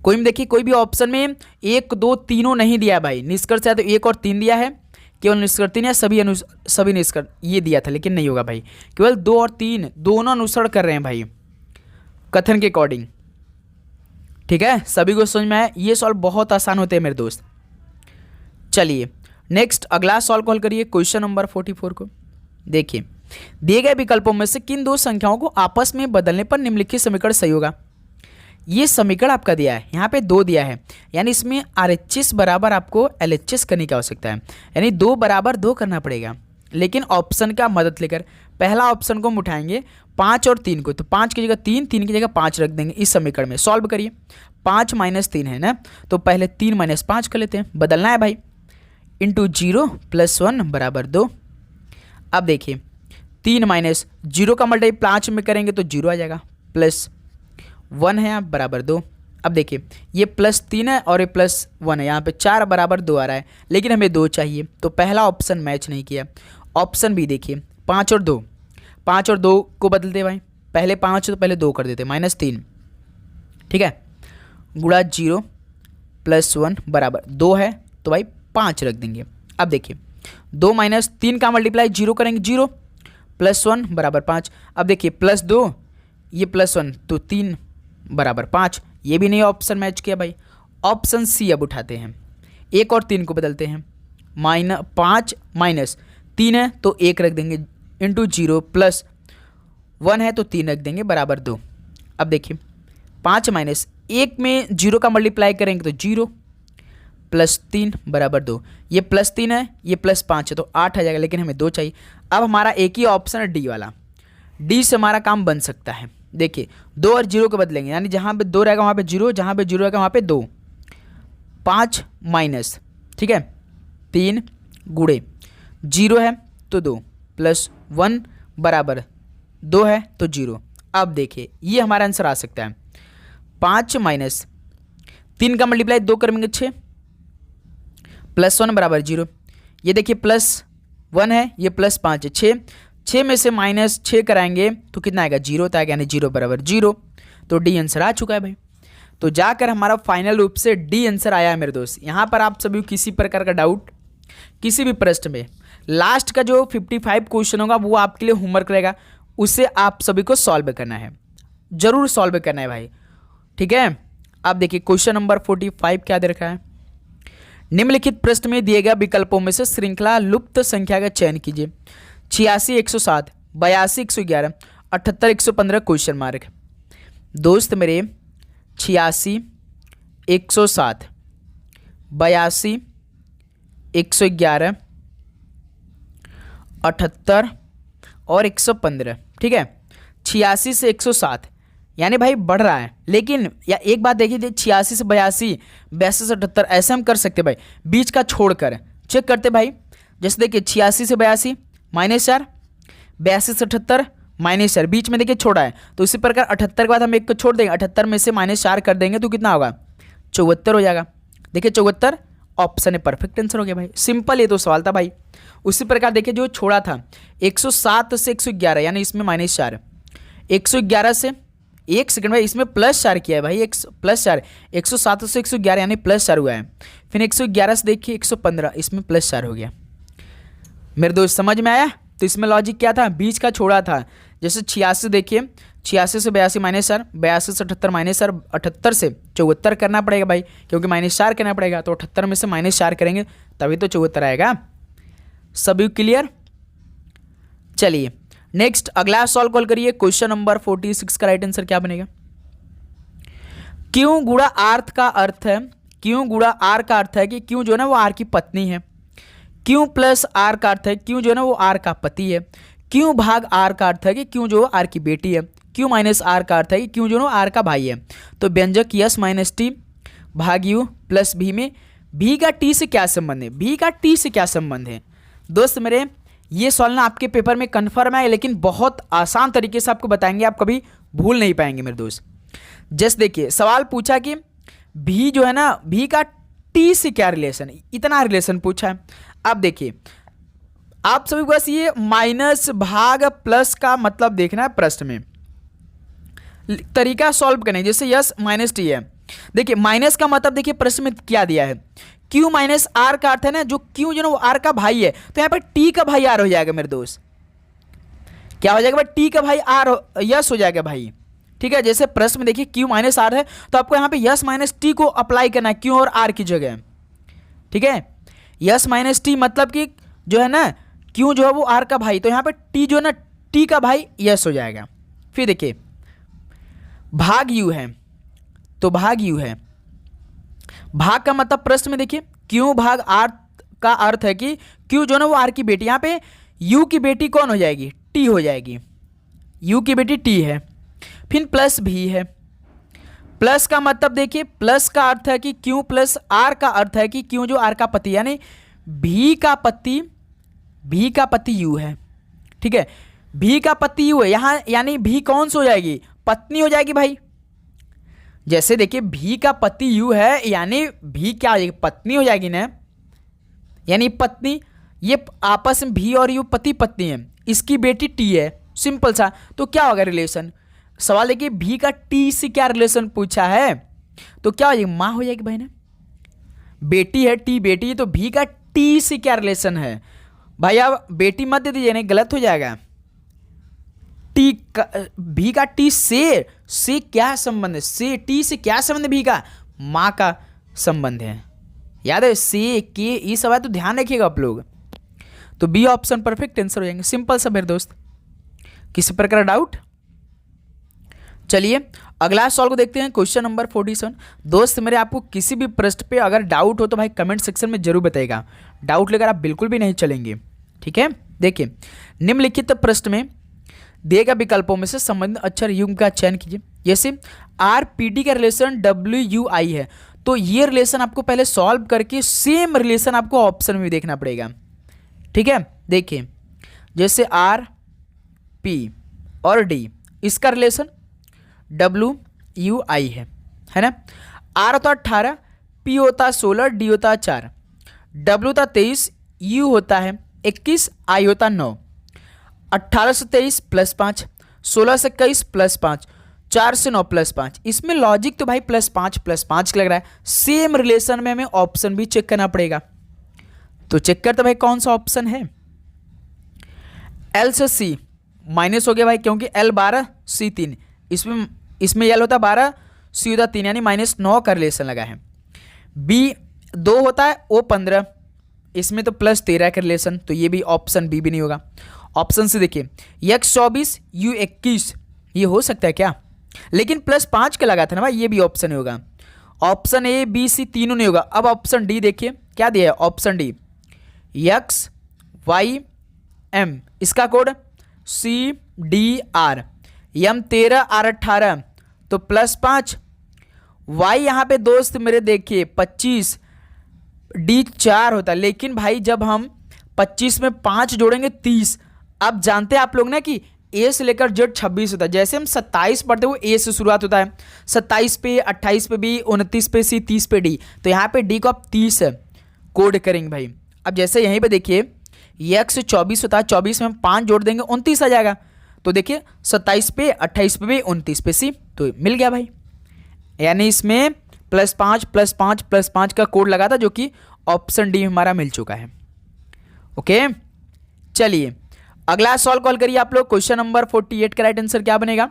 Speaker 1: कोई में देखिए कोई भी ऑप्शन में 1, 2 तीनों नहीं दिया भाई, निष्कर्ष है तो 1 और 3 दिया है, केवल निष्कर्ष 3 या सभी निष्कर्ष ये दिया था, लेकिन नहीं होगा भाई, केवल 2 और 3 दोनों अनुसरण कर रहे हैं भाई कथन के अकॉर्डिंग। ठीक है, सभी को समझ में आया? ये सॉल्व बहुत आसान होते हैं मेरे दोस्त। चलिए नेक्स्ट अगला सॉल्व कॉल करिए क्वेश्चन नंबर 44 को। देखिए दिए गए विकल्पों में से किन 2 संख्याओं को आपस में बदलने पर निम्नलिखित समीकरण सही होगा। ये समीकरण आपका दिया है, यहाँ पे 2 दिया है, यानी इसमें RHS बराबर आपको LHS करने की आवश्यकता है, यानी 2 बराबर 2 करना पड़ेगा। लेकिन ऑप्शन का मदद लेकर पहला ऑप्शन को हम उठाएंगे 5 और 3 को, तो 5 की जगह 3, 3 की जगह 5 रख देंगे। इस समीकरण में सॉल्व करिए, 5 - 3 है ना, तो पहले 3 - 5 कर लेते हैं, बदलना है भाई। इंटू 0 + 1 बराबर 2। अब देखिए 3 - 0 का मल्टीप्लाई 5 में करेंगे तो 0 आ जाएगा, प्लस 1 है यहाँ बराबर 2। अब देखिए ये +3 है और ये +1 है, यहाँ पे 4 बराबर 2 आ रहा है, लेकिन हमें 2 चाहिए, तो पहला ऑप्शन मैच नहीं किया। ऑप्शन बी देखिए 5 और 2, 5 और 2 को बदलते भाई, पहले 5 तो पहले 2 कर देते, -3। ठीक है, गुणा 0 + 1 बराबर 2 है, तो भाई 5 रख देंगे। अब देखिए 2 - 3 का मल्टीप्लाई 0 करेंगे, 0 + 1 बराबर 5। अब देखिए +2 ये +1 तो 3 बराबर 5, ये भी नहीं ऑप्शन मैच किया भाई। ऑप्शन सी अब उठाते हैं, 1 और 3 को बदलते हैं, -5 - 3 है तो 1 रख देंगे, इंटू 0 + 1 है तो 3 रख देंगे बराबर 2। अब देखिए 5 - 1 में 0 का मल्टीप्लाई करेंगे तो 0 + 3 बराबर 2, ये +3 है ये +5 है तो 8 आ जाएगा, लेकिन हमें 2 चाहिए। अब हमारा एक ही ऑप्शन है डी वाला, डी से हमारा काम बन सकता है। देखिए 2 और 0 को बदलेंगे, यानी जहाँ पे 2 रहेगा वहाँ पे 0, जहाँ पे 0 रहेगा वहाँ पे 2, 5 माइनस, ठीक है 3 गुणे 0 है तो 2 + 1 बराबर 2 है तो 0। अब देखिए ये हमारा आंसर आ सकता है, 5 - 3 का मल्टीप्लाई 2 करेंगे 6 + 1 बराबर 0। ये देखिए +1 है ये +5 है, 6 में से -6 कराएंगे तो कितना आएगा 0 होता है, यानी 0 बराबर 0, तो डी आंसर आ चुका है भाई। तो जाकर हमारा फाइनल रूप से डी आंसर आया है मेरे दोस्त। यहाँ पर आप सभी किसी प्रकार का डाउट किसी भी प्रश्न में, लास्ट का जो 55 क्वेश्चन होगा वो आपके लिए होमवर्क रहेगा, उसे आप सभी को सॉल्व करना है, जरूर सॉल्व करना है भाई, ठीक है। अब देखिए क्वेश्चन नंबर 45 क्या दे रखा है, निम्नलिखित प्रश्न में दिए गए विकल्पों में से श्रृंखला लुप्त संख्या का चयन कीजिए। 86, 107, 82 111, 78 115 क्वेश्चन मार्क। दोस्त मेरे 86 107, 82 111, 78 और 115, ठीक है। 86 से 107 यानी भाई बढ़ रहा है, लेकिन या एक बात देखिए 86 से 82, 82 से 78 ऐसे हम कर सकते भाई, बीच का छोड़कर चेक करते भाई। जैसे देखिए 86 से 82 -4, 82 से 78 -4, बीच में देखिए छोड़ा है, तो इसी प्रकार 78 के बाद हम एक को छोड़ देंगे, 78 में से -4 कर देंगे तो कितना होगा 74 हो जाएगा। देखिए 74 ऑप्शन है, परफेक्ट आंसर हो गया भाई, सिंपल ये तो सवाल था भाई। उसी प्रकार देखिए जो छोड़ा था 107 से 111 यानी इसमें -4, 111 से एक सेकंड भाई इसमें +4 किया है भाई, एक +4, 107 से 111 यानी +4 हुआ है। फिर 111 से देखिए 115, इसमें +4 हो गया। मेरे दोस्त समझ में आया? तो इसमें लॉजिक क्या था, बीच का छोड़ा था। जैसे 86 देखिए 86 से 82 -4, 82 से 78 -4, 78 से 74 करना पड़ेगा भाई, क्योंकि -4 करना पड़ेगा, तो 78 में से -4 करेंगे तभी तो 74 आएगा। सभी क्लियर? चलिए नेक्स्ट अगला सॉल्व कॉल करिए। क्वेश्चन नंबर 46 का राइट आंसर क्या बनेगा? क्यों गुणा आर्थ का अर्थ है, क्यों गुणा आर का अर्थ है कि क्यों जो है ना वो आर की पत्नी है। क्यों प्लस आर का अर्थ है क्यों जो है ना वो आर का पति है। क्यों भाग आर का अर्थ है कि क्यों जो आर की बेटी है। क्यों माइनस आर का अर्थ है कि क्यों जो आर का भाई है। तो व्यंजक यस माइनस टी भाग यू प्लस भी में भी का टी से क्या संबंध है, भी का टी से क्या संबंध है। दोस्त मेरे ये सवाल ना आपके पेपर में कन्फर्म है, लेकिन बहुत आसान तरीके से आपको बताएंगे, आप कभी भूल नहीं पाएंगे मेरे दोस्त। जस्ट देखिए सवाल पूछा कि भी जो है ना भी का टी से क्या रिलेशन है, इतना रिलेशन पूछा है। अब देखिए आप सभी बस ये माइनस भाग प्लस का मतलब देखना है प्रश्न में, तरीका सॉल्व करने। जैसे यस माइनस टी है, देखिए माइनस का मतलब देखिए प्रश्न में क्या दिया है, क्यू माइनस आर का अर्थ है ना जो क्यू जो ना वो आर का भाई है, तो यहाँ पर टी का भाई आर हो जाएगा मेरे दोस्त। क्या हो जाएगा भाई, टी का भाई आर यस हो जाएगा भाई, ठीक है। जैसे प्रश्न में देखिए क्यू माइनस आर है, तो आपको यहाँ पे यस माइनस टी को अप्लाई करना है क्यू और आर की जगह, ठीक है। यस माइनस टी मतलब कि जो है ना क्यू जो है वो आर का भाई, तो यहाँ पे टी जो है ना टी का भाई यस हो जाएगा। फिर देखिए भाग यू है, तो भाग यू है, भाग का मतलब प्रश्न में देखिए क्यू भाग आर का अर्थ है कि क्यू जो ना वो आर की बेटी, यहाँ पे यू की बेटी कौन हो जाएगी, टी हो जाएगी, यू की बेटी टी है। फिर प्लस भी है, प्लस का मतलब देखिए प्लस का अर्थ है कि क्यू प्लस आर का अर्थ है कि क्यू जो आर का पति, यानी भी का पति यू है, ठीक है। भी का पति यू है यहाँ, यानी भी कौन सी हो जाएगी, पत्नी हो जाएगी भाई। जैसे देखिए भी का पति यू है, यानी भी क्या हो जाएगी, पत्नी हो जाएगी ना, यानी पत्नी, ये आपस में भी और यू पति पत्नी है, इसकी बेटी टी है, सिंपल सा। तो क्या होगा रिलेशन, सवाल है कि भी का टी से क्या रिलेशन पूछा है, तो क्या हो जाएगी, माँ हो जाएगी भाई ना, बेटी है टी बेटी है, तो भी का टी से क्या रिलेशन है भाई, आप बेटी मत दे दीजिए नहीं गलत हो जाएगा। टी का भी का टी से क्या संबंध है, से टी से क्या संबंध है, भी का माँ का संबंध है, याद है से के ये सब है, तो ध्यान रखिएगा आप लोग। तो बी ऑप्शन परफेक्ट आंसर हो जाएंगे, सिंपल सा मेरे दोस्त। किसी प्रकार डाउट? चलिए अगला सॉल्व को देखते हैं, क्वेश्चन नंबर 47। दोस्त मेरे आपको किसी भी प्रश्न पे अगर डाउट हो तो भाई कमेंट सेक्शन में जरूर बताइएगा, डाउट लेकर आप बिल्कुल भी नहीं चलेंगे, ठीक है। देखिए निम्नलिखित प्रश्न में दिए गए विकल्पों में से संबंधित अक्षर युग्म का चयन कीजिए। जैसे आर पी डी का रिलेशन डब्ल्यू यू आई है, तो ये रिलेशन आपको पहले सॉल्व करके सेम रिलेशन आपको ऑप्शन में भी देखना पड़ेगा, ठीक है। देखिए जैसे आर पी और डी, इसका रिलेशन डब्ल्यू यू आई है ना। आर होता 18, पी होता 16, डी होता 4, डब्ल्यू होता 23, यू होता है 21, आई होता 9। 18 से 23 प्लस 5, 16 से 21 प्लस 5, 4 से 9 प्लस 5। इसमें लॉजिक तो भाई +5 लग रहा है, सेम रिलेशन में हमें ऑप्शन भी चेक करना पड़ेगा। तो चेक करते भाई कौन सा ऑप्शन है। एल से सी माइनस हो गया भाई, क्योंकि एल 12 सी 3, इसमें एल होता 12 सी होता 3, यानी -9 का रिलेशन लगा है। बी 2 होता है, ओ 15, इसमें तो +13 का रिलेशन, तो ये भी ऑप्शन बी भी नहीं होगा। ऑप्शन से देखिए x24 u21, ये हो सकता है क्या? लेकिन +5 का लगा था ना भाई, ये भी ऑप्शन ही होगा। ऑप्शन ए बी सी तीनों नहीं होगा। अब ऑप्शन डी देखिए क्या दिया है, ऑप्शन डी XYM, इसका कोड CDR, M13 R18, तो +5, Y यहाँ पे दोस्त मेरे देखिए 25, D4 होता है। लेकिन भाई जब हम 25 में 5 जोड़ेंगे 30। अब जानते हैं आप लोग ना कि ए से लेकर जेड 26 होता है। जैसे हम 27 पढ़ते हुए ए से शुरुआत होता है, 27 पे, 28 पे बी, 29 पे सी, 30 पे डी, तो यहाँ पे डी को आप 30 कोड करेंगे भाई। अब जैसे यहीं पे देखिए x24 होता है, 24 में हम 5 जोड़ देंगे 29 आ जाएगा। तो देखिए 27 पे, 28 पे बी, 29 पे सी, तो मिल गया भाई। यानी इसमें +5 +5 +5 का कोड लगा था, जो कि ऑप्शन डी हमारा मिल चुका है। ओके, चलिए अगला सॉल्व कॉल करिए आप लोग। क्वेश्चन नंबर 48 का राइट आंसर क्या बनेगा?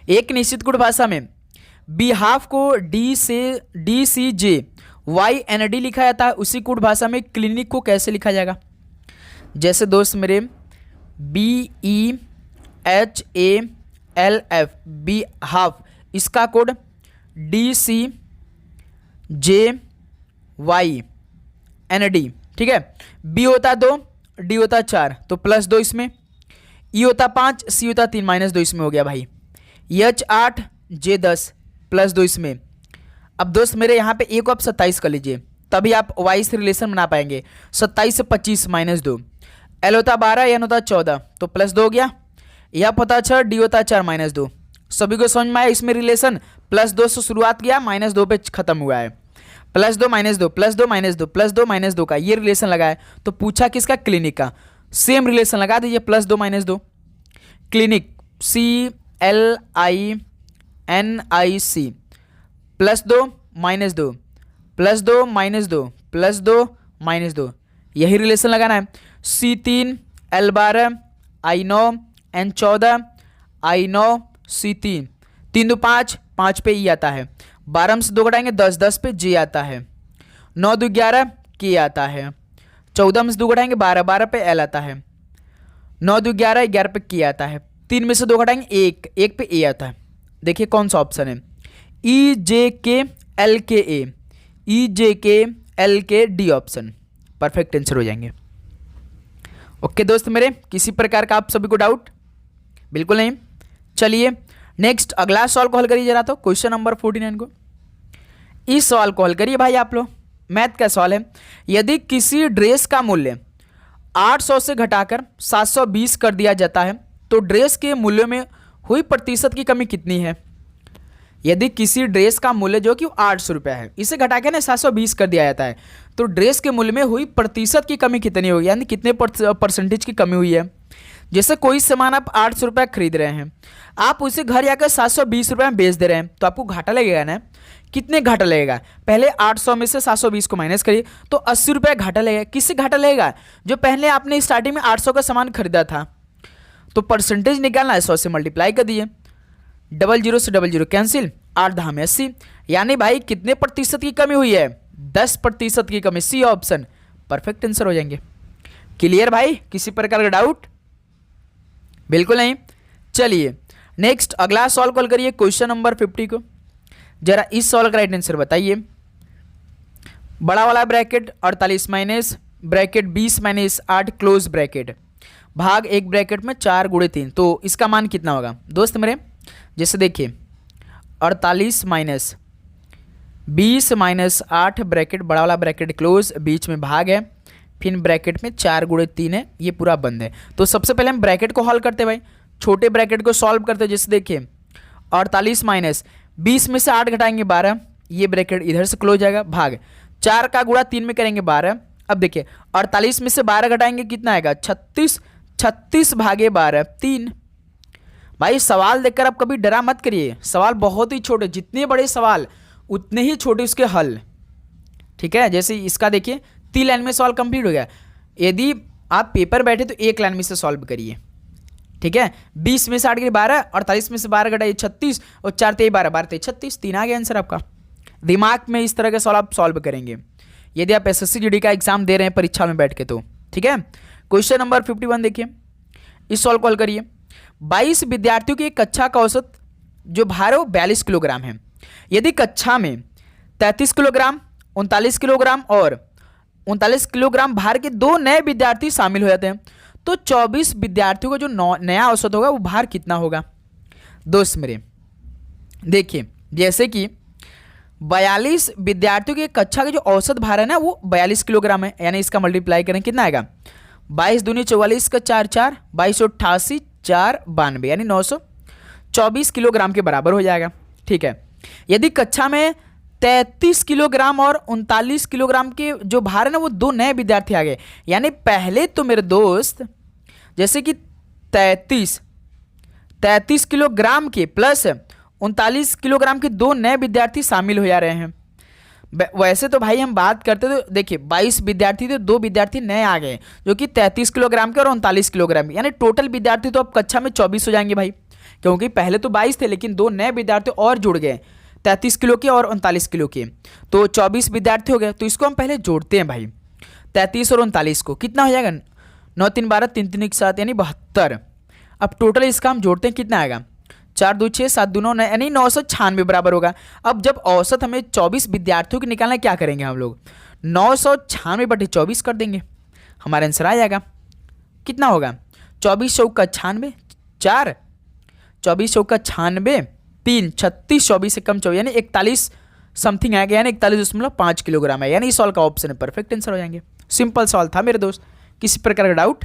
Speaker 1: एक निश्चित गुण भाषा में बिहाफ को DCJ YND लिखा जाता है, उसी गुण भाषा में क्लिनिक को कैसे लिखा जाएगा? जैसे दोस्त मेरे BEHALF बिहाफ, इसका कोड DCJYND, ठीक है। बी होता 2, डी होता 4, तो +2 इसमें, ई होता 5, सी होता 3, -2 इसमें हो गया भाई। H8 J10 +2 इसमें। अब दोस्त मेरे यहाँ पे ए को आप 27 कर लीजिए, तभी आप वाई से रिलेशन बना पाएंगे। 27 से 25 -2, एल होता 12, एन होता 14, तो +2 हो गया। एफ होता 6, डी होता 4, -2। सभी को समझ में आया इसमें रिलेशन? +2 से शुरुआत किया, -2 पे खत्म हुआ है। +2 -2 +2 -2 +2 -2 का ये रिलेशन लगा है। तो पूछा किसका? क्लिनिक का। सेम रिलेशन लगा दीजिए, +2 -2 क्लिनिक CLINIC +2 -2 +2 -2 +2 -2, यही रिलेशन लगाना है। C3 L12 I9 N14 I9 C3, 3 2 5, 5 पे ई आता है। 12 में से 2 घटाएंगे 10, 10 पे जे आता है। 9 2 11 के आता है। 14 में से 2 घटाएंगे 12, 12 पे एल आता है। 9 2 11, 11 पे के आता है। 3 में से 2 घटाएंगे 1, 1 पे ए आता है। देखिए कौन सा ऑप्शन है? EJKLKA, EJKLKD option perfect answer हो जाएंगे। ओके दोस्त मेरे, किसी प्रकार का आप सभी को डाउट? बिल्कुल नहीं। चलिए नेक्स्ट अगला सवाल को हल करिए जरा। तो क्वेश्चन नंबर 49 को, इस सवाल को हल करिए भाई आप लोग। मैथ का सवाल है, यदि किसी ड्रेस का मूल्य 800 से घटाकर 720 कर दिया जाता है तो ड्रेस के मूल्य में हुई प्रतिशत की कमी कितनी है? यदि किसी ड्रेस का मूल्य जो कि 800 रुपया है, इसे घटा के ना 720 कर दिया जाता है, तो ड्रेस के मूल्य में हुई प्रतिशत की कमी कितनी होगी, यानी कितने परसेंटेज की कमी हुई है। जैसे कोई सामान आप 800 रुपया खरीद रहे हैं, आप उसे घर जाकर 720 रुपये में बेच दे रहे हैं, तो आपको घाटा लगेगा ना। कितने घाटा लगेगा? पहले 800 में से 720 को माइनस करिए, तो 80 रुपये घाटा लगेगा। किससे घाटा लगेगा? जो पहले आपने स्टार्टिंग में 800 का सामान खरीदा था। तो परसेंटेज निकालना है, 100 से मल्टीप्लाई कर दिए, 00 से 00 कैंसिल, 8 10 में 80, यानी भाई कितने प्रतिशत की कमी हुई है? 10% की कमी। सी ऑप्शन परफेक्ट आंसर हो जाएंगे। क्लियर भाई? किसी प्रकार का डाउट? बिल्कुल नहीं। चलिए नेक्स्ट अगला सॉल्व कॉल करिए क्वेश्चन नंबर 50 को। जरा इस सवाल का राइट आंसर बताइए। बड़ा वाला bracket 48 minus bracket 20 minus 8 close bracket भाग एक ब्रैकेट में 4 गुणे 3, तो इसका मान कितना होगा दोस्त मेरे? जैसे देखिए 48 माइनस 20 माइनस 8 ब्रैकेट बड़ा वाला ब्रैकेट क्लोज, बीच में भाग है, फिर ब्रैकेट में 4 गुणे 3 है, ये पूरा बंद है। तो सबसे पहले हम ब्रैकेट को हल करते भाई, छोटे ब्रैकेट को सॉल्व करते। जैसे देखिए 48 माइनस 20 में से 8 घटाएंगे 12, ये ब्रैकेट इधर से क्लोज जाएगा, भाग 4 का गुणा 3 में करेंगे 12। अब देखिए 48 में से 12 घटाएंगे कितना आएगा? 36, 36 भागे 12 3। भाई सवाल देखकर आप कभी डरा मत करिए, सवाल बहुत ही छोटे, जितने बड़े सवाल उतने ही छोटे उसके हल, ठीक है। जैसे इसका देखिए 3 लाइन में सवाल कंप्लीट हो गया। यदि आप पेपर बैठे तो 1 लाइन में से सॉल्व करिए, ठीक है। 20 में से 8 के 12, 48 में से 12 घटाइए 36, और 4 3 12, 12 3 36, 3 आ गया आंसर आपका। दिमाग में इस तरह के सवाल आप सॉल्व करेंगे यदि आप SSC GD का एग्जाम दे रहे हैं परीक्षा में बैठ के, तो ठीक है। क्वेश्चन नंबर 51 देखिए, इस सॉल्व कॉल करिए। 22 विद्यार्थियों की एक कक्षा का औसत जो भार है वो 42 किलोग्राम है। यदि कक्षा में 33 किलोग्राम, 39 किलोग्राम और 39 किलोग्राम भार के 2 नए विद्यार्थी शामिल हो जाते हैं तो 24 विद्यार्थियों का जो नया औसत होगा वो भार कितना होगा। दोस्त मेरे देखिए, जैसे कि 42 विद्यार्थियों की कक्षा का जो औसत भार है ना वो 42 किलोग्राम है, यानी इसका मल्टीप्लाई करें कितना आएगा, 22 दूनी 44 का 4 4, 2288 4 92, यानी 924 किलोग्राम के बराबर हो जाएगा। ठीक है, यदि कक्षा में 33 किलोग्राम और 39 किलोग्राम के जो भार है ना वो 2 नए विद्यार्थी आ गए, यानी पहले तो मेरे दोस्त जैसे कि 33 किलोग्राम के प्लस 39 किलोग्राम के 2 नए विद्यार्थी शामिल हो जा रहे हैं। वैसे तो भाई हम बात करते तो देखिए 22 विद्यार्थी थे, 2 विद्यार्थी नए आ गए जो कि 33 किलोग्राम के और 39 किलोग्राम के, यानी टोटल विद्यार्थी तो अब कक्षा में 24 हो जाएंगे भाई, क्योंकि पहले तो 22 थे लेकिन 2 नए विद्यार्थी और जुड़ गए 33 किलो के और 39 किलो के, तो 24 विद्यार्थी हो गए। तो इसको हम पहले जोड़ते हैं भाई, 33 और 39 को कितना हो जाएगा, 9 3 12 3 3 1 7 यानी 72। अब टोटल इसका हम जोड़ते हैं कितना आएगा, 4 2 6 7 2 9 यानी 996 बराबर होगा। अब जब औसत हमें 24 विद्यार्थियों की निकालना क्या करेंगे हम लोग, 996/24 कर देंगे, हमारा आंसर आ जाएगा कितना होगा, 24 चौका 96 4, 24 चौका 96 3, 36 24 से कम 24 यानी 41 समथिंग आएगा, यानी 41.5 किलोग्राम है, यानी इस सॉल्व का ऑप्शन है परफेक्ट आंसर हो जाएंगे। सिंपल सॉल्व था मेरे दोस्त, किसी प्रकार का डाउट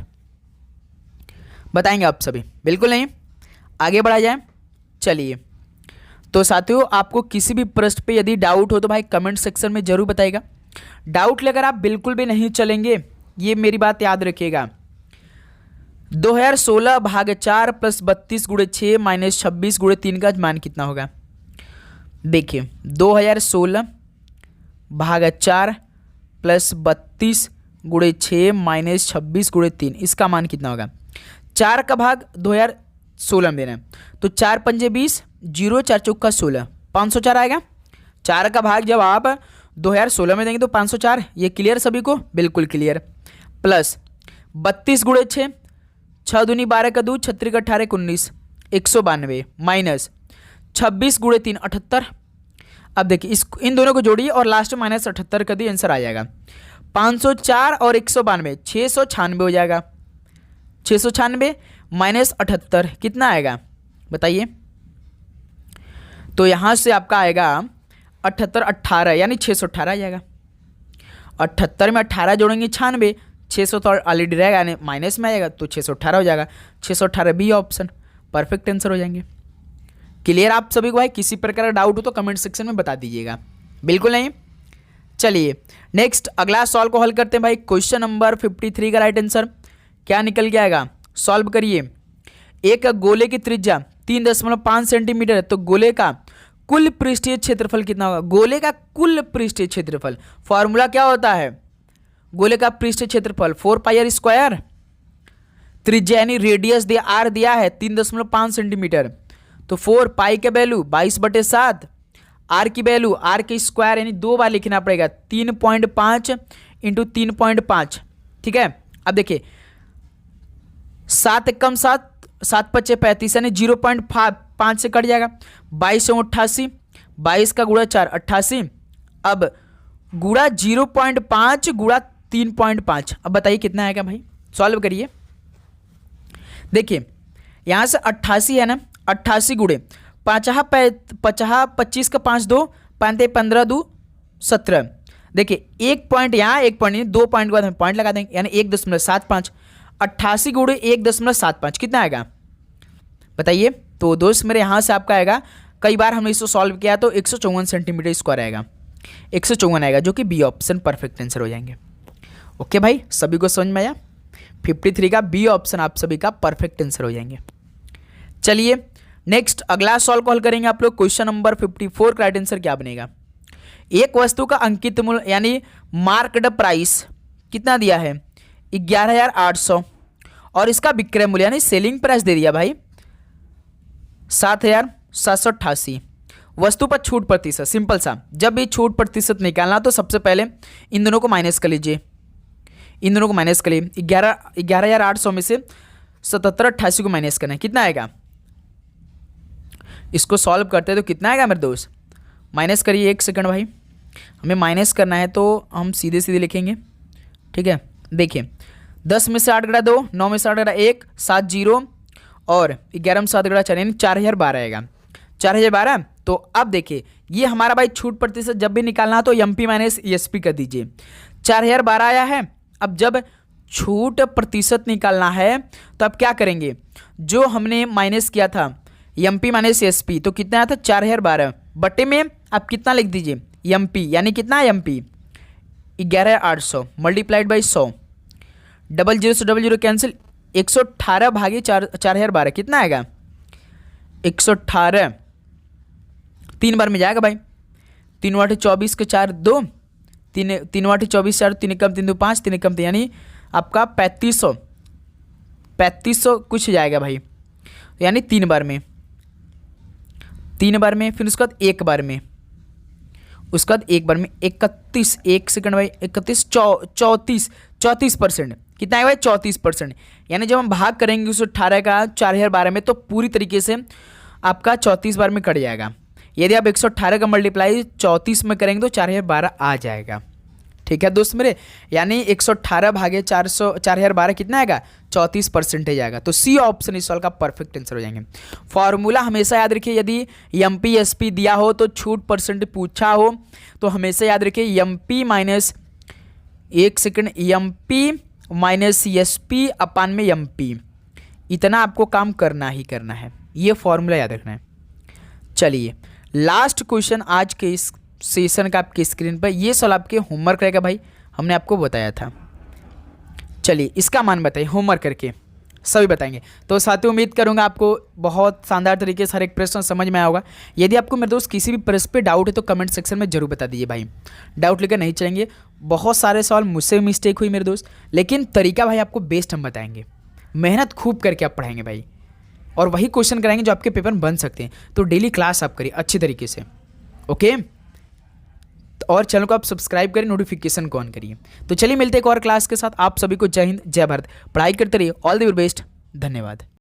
Speaker 1: बताएंगे आप सभी, बिल्कुल नहीं। आगे बढ़ा जाए, चलिए। तो साथियों आपको किसी भी प्रश्न पे यदि डाउट हो तो भाई कमेंट सेक्शन में जरूर बताइएगा। डाउट लेकर आप बिल्कुल भी नहीं चलेंगे, ये मेरी बात याद रखिएगा। 2016 भाग 4 प्लस 32 गुणे 6 माइनस 26 गुणे 3 का मान कितना होगा। देखिए 2016 भाग 4 प्लस 32 गुणे 6 माइनस 26 गुणे 3, इसका मान कितना होगा। 4 का भाग 2016 में देना है तो 4 पंजे 20, 0 4 चौका 16, 504 आएगा। 4 का भाग जब आप 2016 में देंगे तो 504, ये क्लियर सभी को, बिल्कुल क्लियर। प्लस 32 गुणे 6, 6 दूनी 12 का 2, 36 का 18 19, 192 माइनस 26 गुणे 3 78। अब देखिए इन दोनों को जोड़िए और लास्ट में माइनस 78 कर दिए, आंसर आ जाएगा 504 और 192 696 हो जाएगा। 696 माइनस 78 कितना आएगा बताइए। तो यहां से आपका आएगा 78 18 यानी 618 आ जाएगा। 78 में 18 जोड़ेंगे 96, 600 तो ऑलरेडी रहेगा यानी माइनस में आएगा तो 618 हो जाएगा। 618 बी ऑप्शन परफेक्ट आंसर हो जाएंगे। क्लियर आप सभी को भाई, किसी प्रकार का डाउट हो तो कमेंट सेक्शन में बता दीजिएगा, बिल्कुल नहीं। चलिए नेक्स्ट अगला सॉल्व को हल करते हैं भाई। क्वेश्चन नंबर 53 का राइट आंसर क्या निकल के आएगा, सॉल्व करिए। एक गोले की त्रिज्या 3.5 सेंटीमीटर है तो गोले का कुल पृष्ठीय क्षेत्रफल कितना होगा। गोले का कुल पृष्ठीय क्षेत्रफल फॉर्मूला क्या होता है, गोले का पृष्ठीय क्षेत्रफल 4πr², त्रिज्या यानी रेडियस दिया आर दिया है 3.5 सेंटीमीटर तो 4 पाई का वैल्यू 22/7, आर की वैल्यू आर के स्क्वायर यानी 2 बार लिखना पड़ेगा 3.5 इंटू 3.5। ठीक है, अब देखिए 7 कम 7 7 पच्चे 35 यानी 0.5 से कट जाएगा। 22 88, 22 का गुणा 4 88, अब गुणा 0.5 गुणा 3.5, अब बताइए कितना आएगा भाई, सॉल्व करिए। देखिए यहां से 88 है ना, 88 गुणे 50 25 का 5 2 5 15 2 17। देखिए एक पॉइंट यहाँ, एक पॉइंट नहीं, 2 पॉइंट के बाद हम पॉइंट लगा देंगे यानी 1.75। 88 गुणे 1.75 कितना आएगा बताइए। तो दोस्त मेरे यहाँ से आपका आएगा, कई बार हमने इसको सॉल्व किया तो 154 सेंटीमीटर स्क्वायर आएगा, 154 आएगा जो कि बी ऑप्शन परफेक्ट आंसर हो जाएंगे। ओके भाई, सभी को समझ में आया, 53 का बी ऑप्शन आप सभी का परफेक्ट आंसर हो जाएंगे। चलिए नेक्स्ट अगला सॉल्व को हल करेंगे आप लोग। क्वेश्चन नंबर 54 का राइट आंसर क्या बनेगा। एक वस्तु का अंकित मूल्य यानी मार्क्ड प्राइस कितना दिया है 11,800 और इसका विक्रय मूल्य यानी सेलिंग प्राइस दे दिया भाई 7,788। वस्तु पर छूट प्रतिशत, सिंपल सा, जब भी छूट प्रतिशत निकालना तो सबसे पहले इन दोनों को माइनस कर लीजिए। इन दोनों को माइनस करिए। 11,800 में से 7788 को माइनस करना है, कितना आएगा? इसको सॉल्व करते हैं तो कितना आएगा मेरे दोस्त? माइनस करिए, 1 सेकंड भाई, हमें माइनस करना है तो हम सीधे सीधे लिखेंगे, ठीक है। देखिए 10 में से 8 गड़ा 2, 9 में से 8 गड़ा 1, 7 0 और 11 में 7 गड़ा 4 यानी 4012 आएगा। 4012। तो अब देखिए ये हमारा भाई छूट प्रतिशत जब भी निकालना हो तो एमपी माइनस ईएसपी कर दीजिए। 4012 आया है। अब जब छूट प्रतिशत निकालना है तो अब क्या करेंगे, जो हमने माइनस किया था एमपी माइनस ईएसपी तो कितना आया था? 4012 बटे में आप कितना लिख दीजिए एमपी, यानी कितना है एमपी? 11,800 मल्टीप्लाइड बाई 100, 00 से 00 कैंसिल, 118 भागे 4012 कितना आएगा? 118 3 बार में जाएगा भाई। 3 वाटे 24 के 4 2, 3 वाटे 24 4, 3 कम 3 2 5, 3 कम 3 यानी आपका 3500 कुछ जाएगा भाई, यानी 3 बार में, 3 बार में, फिर उसके बाद 1 बार में, उसके बाद 1 बार में 31, 1 सेकंड भाई, 31 34%, कितना है भाई? 34%। यानी जब हम भाग करेंगे उस 18 का 4012 में तो पूरी तरीके से आपका 34 बार में कट जाएगा। यदि आप 118 का मल्टीप्लाई 34 में करेंगे तो 4012 आ जाएगा, ठीक है दोस्त मेरे। यानी 118 भागे 4012 कितना आएगा? 34% आएगा। तो सी ऑप्शन इस सवाल का परफेक्ट आंसर हो जाएंगे। फॉर्मूला हमेशा याद रखिए, यदि एमपी एसपी दिया हो तो छूट परसेंट पूछा हो तो हमेशा याद रखिए MP minus, 1 second, MP minus SP अपान में एमपी, इतना आपको काम करना ही करना है, ये फॉर्मूला याद रखना है। चलिए लास्ट क्वेश्चन आज के इस सेशन का आपकी स्क्रीन पर, ये सवाल आपके होमवर्क रहेगा भाई, हमने आपको बताया था। चलिए इसका मान बताइए, होमवर्क करके सभी बताएंगे। तो साथियों उम्मीद करूंगा आपको बहुत शानदार तरीके से हर एक प्रश्न समझ में आया होगा। यदि आपको मेरे दोस्त किसी भी प्रश्न पे डाउट है तो कमेंट सेक्शन में जरूर बता दीजिए भाई, डाउट लेकर नहीं चलेंगे। बहुत सारे सवाल मुझसे मिस्टेक हुई मेरे दोस्त, लेकिन तरीका भाई आपको बेस्ट हम बताएंगे, मेहनत खूब करके आप पढ़ाएंगे भाई, और वही क्वेश्चन कराएंगे जो आपके पेपर में बन सकते हैं। तो डेली क्लास आप करिए अच्छी तरीके से, ओके। और चैनल को आप सब्सक्राइब करिए, नोटिफिकेशन को ऑन करिए। तो चलिए मिलते हैं एक और क्लास के साथ। आप सभी को जय हिंद जय भारत, पढ़ाई करते रहिए, ऑल द वेरी बेस्ट, धन्यवाद।